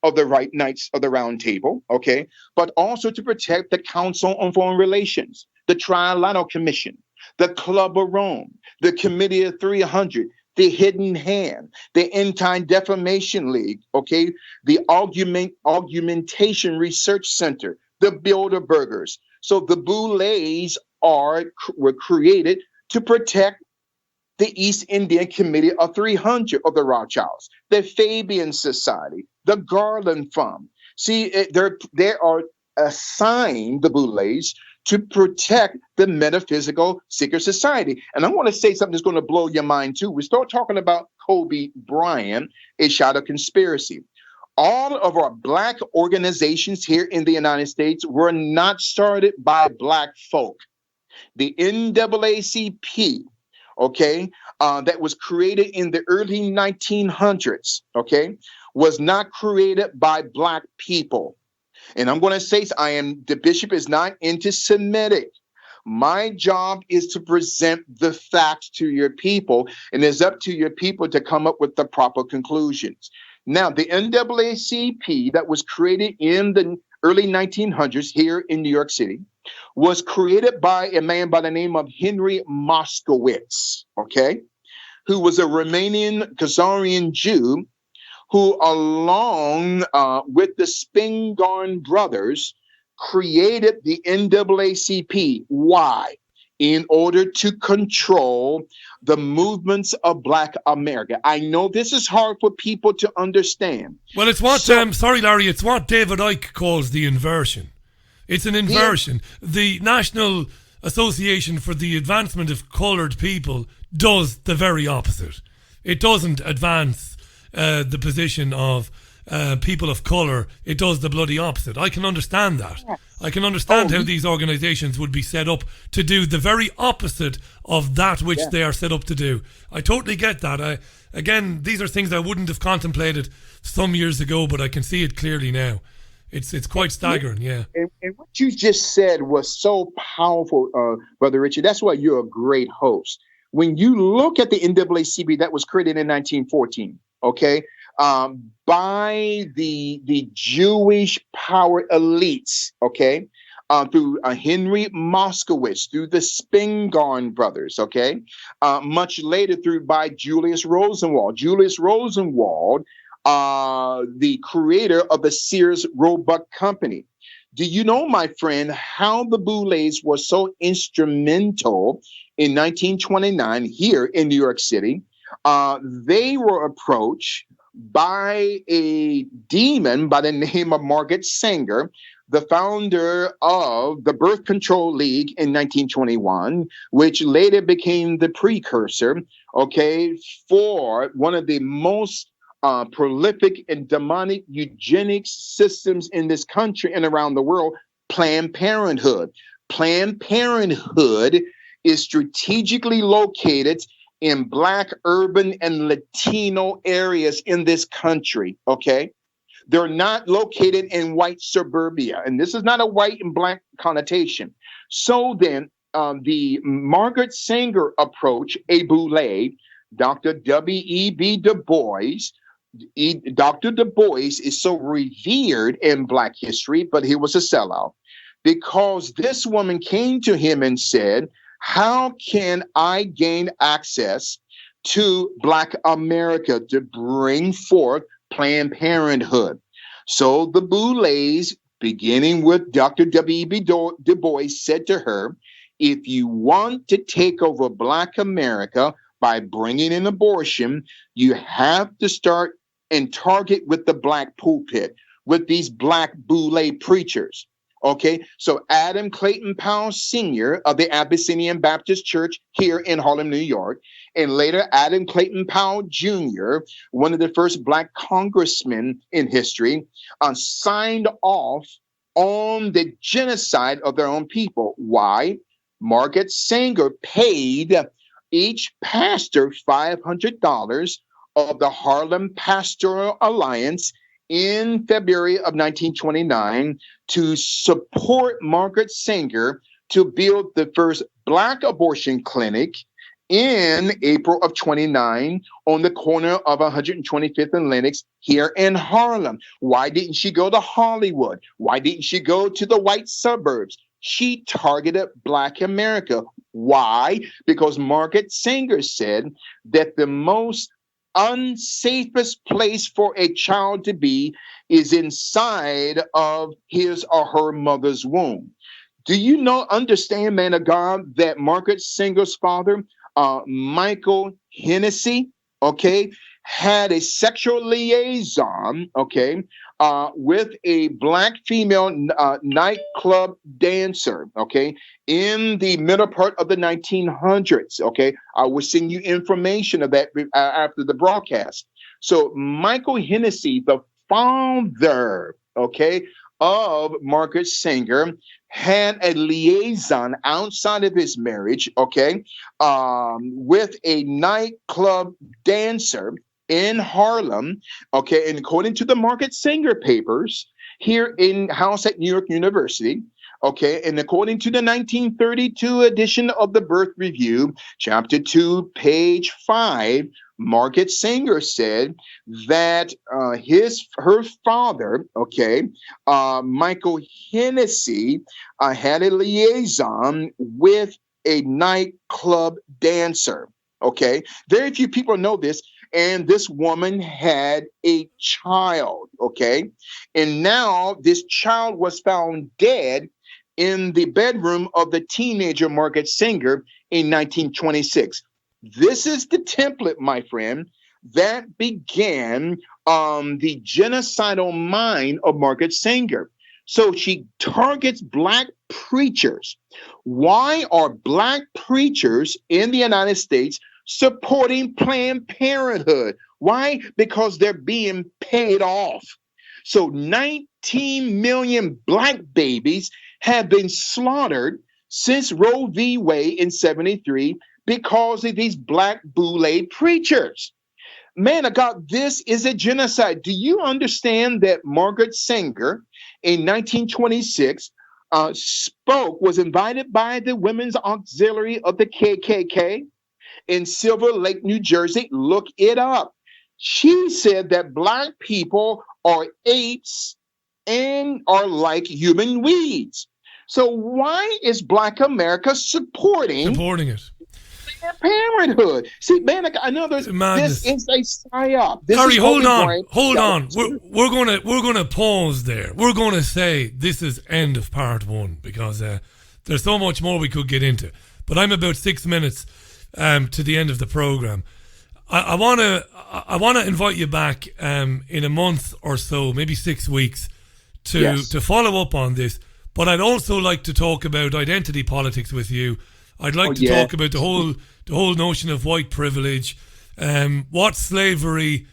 of the right Knights of the Round Table, okay, but also to protect the Council on Foreign Relations, the Trilateral Commission, the Club of Rome, the Committee of 300, the Hidden Hand, the Anti-Defamation League, okay, the Augmentation Research Center, the Bilderbergers. So the Boulets were created to protect the East India Committee of 300 of the Rothschilds, the Fabian Society, the Garland Fund. See, they are assigned, the Boulets, to protect the metaphysical secret society. And I want to say something that's going to blow your mind too. We start talking about Kobe Bryant, a shadow conspiracy. All of our Black organizations here in the United States were not started by Black folk. The NAACP, okay, that was created in the early 1900s, okay, was not created by Black people. And I'm going to say, the bishop is not anti-Semitic. My job is to present the facts to your people, and it's up to your people to come up with the proper conclusions. Now, the NAACP that was created in the early 1900s here in New York City was created by a man by the name of Henry Moskowitz, okay, who was a Romanian Khazarian Jew who, along with the Spingarn brothers, created the NAACP. Why? In order to control the movements of Black America. I know this is hard for people to understand. Well, it's what, sorry, Larry, it's what David Icke calls the inversion. It's an inversion. Yeah. The National Association for the Advancement of Coloured People does the very opposite. It doesn't advance the position of people of colour. It does the bloody opposite. I can understand that. Yes. I can understand how these organisations would be set up to do the very opposite of that which they are set up to do. I totally get that. Again, these are things I wouldn't have contemplated some years ago, but I can see it clearly now. It's quite staggering, yeah. And what you just said was so powerful, Brother Richie. That's why you're a great host. When you look at the NAACP that was created in 1914, okay, by the Jewish power elites, okay, through Henry Moskowitz, through the Spingarn brothers, okay, much later by Julius Rosenwald. Julius Rosenwald, the creator of the Sears Roebuck Company. Do you know, my friend, how the Boulets were so instrumental in 1929 here in New York City? They were approached by a demon by the name of Margaret Sanger, the founder of the Birth Control League in 1921, which later became the precursor, okay, for one of the most prolific and demonic eugenics systems in this country and around the world, Planned Parenthood. Planned Parenthood is strategically located in Black, urban, and Latino areas in this country, okay? They're not located in white suburbia, and this is not a white and Black connotation. So then, the Margaret Sanger approach, a Boule, Dr. W.E.B. Du Bois. Dr. Du Bois is so revered in Black history, but he was a sellout because this woman came to him and said, how can I gain access to Black America to bring forth Planned Parenthood? So the Boulets, beginning with Dr. W.E.B. Du Bois, said to her, if you want to take over Black America by bringing in abortion, you have to start and target with the Black pulpit, with these Black Boule preachers. Okay, so Adam Clayton Powell Sr. of the Abyssinian Baptist Church here in Harlem, New York, and later Adam Clayton Powell Jr., one of the first Black congressmen in history, signed off on the genocide of their own people. Why? Margaret Sanger paid each pastor $500 of the Harlem Pastoral Alliance in February of 1929 to support Margaret Sanger to build the first Black abortion clinic in April of 29 on the corner of 125th and Lenox here in Harlem. Why didn't she go to Hollywood? Why didn't she go to the white suburbs? She targeted Black America. Why? Because Margaret Sanger said that the most unsafest place for a child to be is inside of his or her mother's womb. Do you understand, man of God, that Margaret Sanger's father, Michael Hennessy, okay, had a sexual liaison, okay, with a Black female nightclub dancer, okay, in the middle part of the 1900s, okay? I will send you information of that after the broadcast. So Michael Hennessy, the father, okay, of Margaret Sanger, had a liaison outside of his marriage, okay, with a nightclub dancer in Harlem, okay, and according to the Margaret Sanger papers here in house at New York University, okay, and according to the 1932 edition of the Birth Review, chapter 2, page 5, Margaret Sanger said that her father, okay, Michael Hennessy, had a liaison with a nightclub dancer, okay? Very few people know this. And this woman had a child, okay? And now this child was found dead in the bedroom of the teenager Margaret Sanger in 1926. This is the template, my friend, that began the genocidal mind of Margaret Sanger. So she targets Black preachers. Why are Black preachers in the United States supporting Planned Parenthood? Why? Because they're being paid off. So 19 million Black babies have been slaughtered since Roe v. Wade in 73 because of these Black boule preachers. Man of God, this is a genocide. Do you understand that Margaret Sanger in 1926 was invited by the Women's Auxiliary of the KKK in Silver Lake, New Jersey? Look it up. She said that Black people are apes and are like human weeds. So why is Black America supporting it? Planned Parenthood? See, man, I know this is a psyop. Larry, hold on. We're gonna pause there. We're gonna say this is end of part one because there's so much more we could get into. But I'm about 6 minutes to the end of the program. I wanna invite you back in a month or so, maybe 6 weeks, to follow up on this. But I'd also like to talk about identity politics with you. I'd like to talk about the whole notion of white privilege, what slavery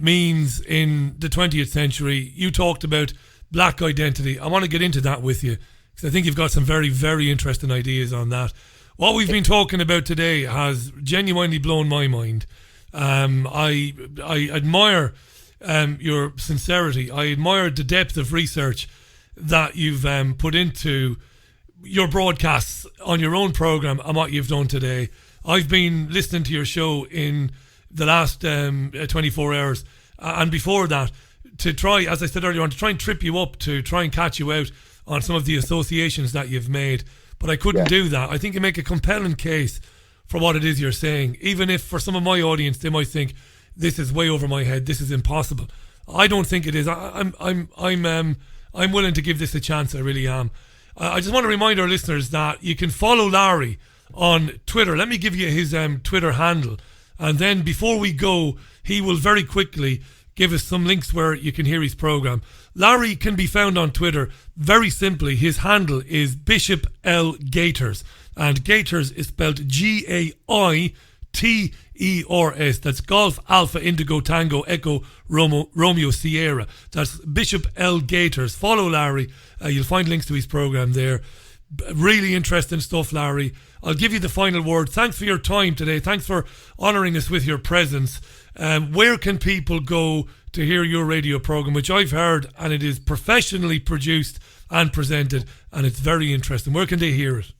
means in the 20th century. You talked about Black identity. I want to get into that with you because I think you've got some very, very interesting ideas on that. What we've been talking about today has genuinely blown my mind. I admire your sincerity. I admire the depth of research that you've put into your broadcasts on your own program and what you've done today. I've been listening to your show in the last 24 hours and before that to try, as I said earlier on, to try and trip you up, to try and catch you out on some of the associations that you've made. But I couldn't do that. I think you make a compelling case for what it is you're saying, even if for some of my audience they might think this is way over my head, this is impossible. I don't think it is. I'm willing to give this a chance. I really am. I just want to remind our listeners that you can follow Larry on Twitter. Let me give you his Twitter handle, and then before we go, he will very quickly give us some links where you can hear his program. Larry can be found on Twitter very simply. His handle is Bishop L. Gaiters, and Gaiters is spelled Gaiters. That's Golf Alpha Indigo Tango Echo Romeo Sierra. That's Bishop L. Gaiters. Follow Larry. You'll find links to his program there. Really interesting stuff, Larry. I'll give you the final word. Thanks for your time today. Thanks for honouring us with your presence. Where can people go to hear your radio programme, which I've heard, and it is professionally produced and presented, and it's very interesting. Where can they hear it?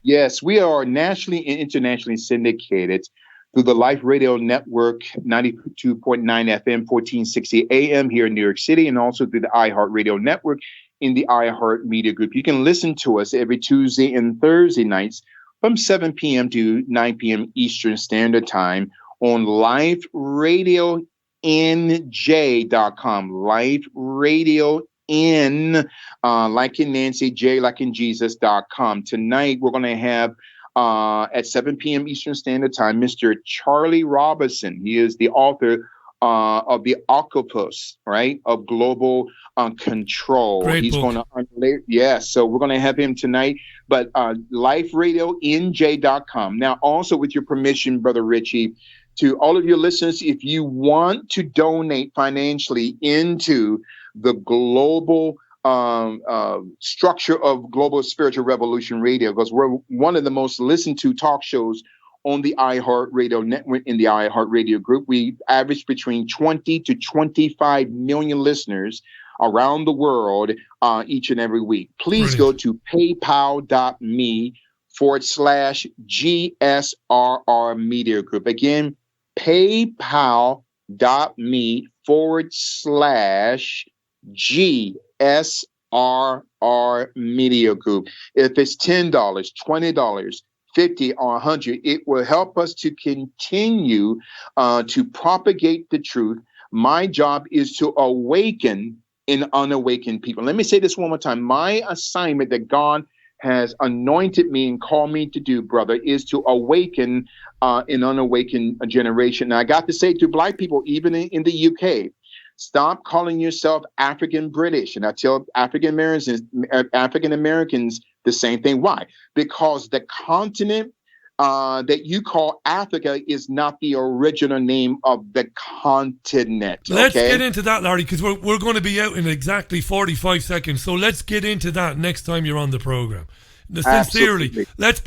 Yes, we are nationally and internationally syndicated through the Life Radio Network, 92.9 FM, 1460 AM here in New York City, and also through the iHeart Radio Network in the iHeart Media Group. You can listen to us every Tuesday and Thursday nights from 7 p.m. to 9 p.m. Eastern Standard Time on LifeRadioNJ.com. Life Radio in, like in Nancy, J like in Jesus.com. Tonight, we're going to have at 7 p.m. Eastern Standard Time, Mr. Charlie Robinson. He is the author of The Octopus, right, of Global Control. Great He's book. going to, so we're going to have him tonight. But LifeRadioNJ.com. Now, also with your permission, Brother Richie, to all of your listeners, if you want to donate financially into the global structure of Global Spiritual Revolution Radio, because we're one of the most listened to talk shows on the iHeart Radio Network in the iHeart Radio Group. We average between 20 to 25 million listeners around the world each and every week. Please go to paypal.me/GSRR Media Group. Again, paypal.me/GSRR Media Group. If it's $10, $20, $50 or $100, it will help us to continue to propagate the truth. My job is to awaken in unawakened people. Let me say this one more time. My assignment that God has anointed me and called me to do, brother, is to awaken an unawakened generation. Now, I got to say to Black people, even in the UK, stop calling yourself African British. And I tell African Americans the same thing. Why? Because the continent that you call Africa is not the original name of the continent. Let's get into that, Larry, because we're going to be out in exactly 45 seconds. So let's get into that next time you're on the program. Sincerely, let's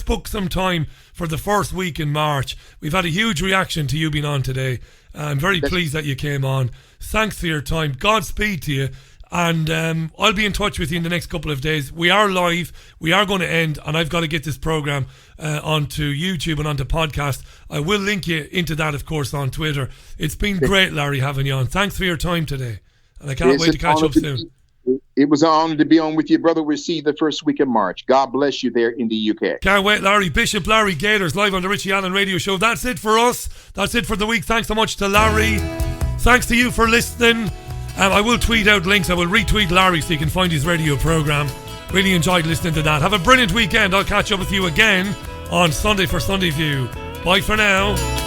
book some time for the first week in March. We've had a huge reaction to you being on today. I'm very pleased that you came on. Thanks for your time. Godspeed to you. And I'll be in touch with you in the next couple of days. We are live. We are going to end, and I've got to get this program onto YouTube and onto podcast. I will link you into that, of course, on Twitter. It's been great, Larry, having you on. Thanks for your time today. And I can't wait to catch up soon. It was an honor to be on with you, brother. We'll see you the first week of March. God bless you there in the UK. Can't wait, Larry. Bishop Larry Gaiters, live on the Richie Allen Radio Show. That's it for us. That's it for the week. Thanks so much to Larry. Thanks to you for listening. I will tweet out links. I will retweet Larry so you can find his radio program. Really enjoyed listening to that. Have a brilliant weekend. I'll catch up with you again on Sunday for Sunday View. Bye for now.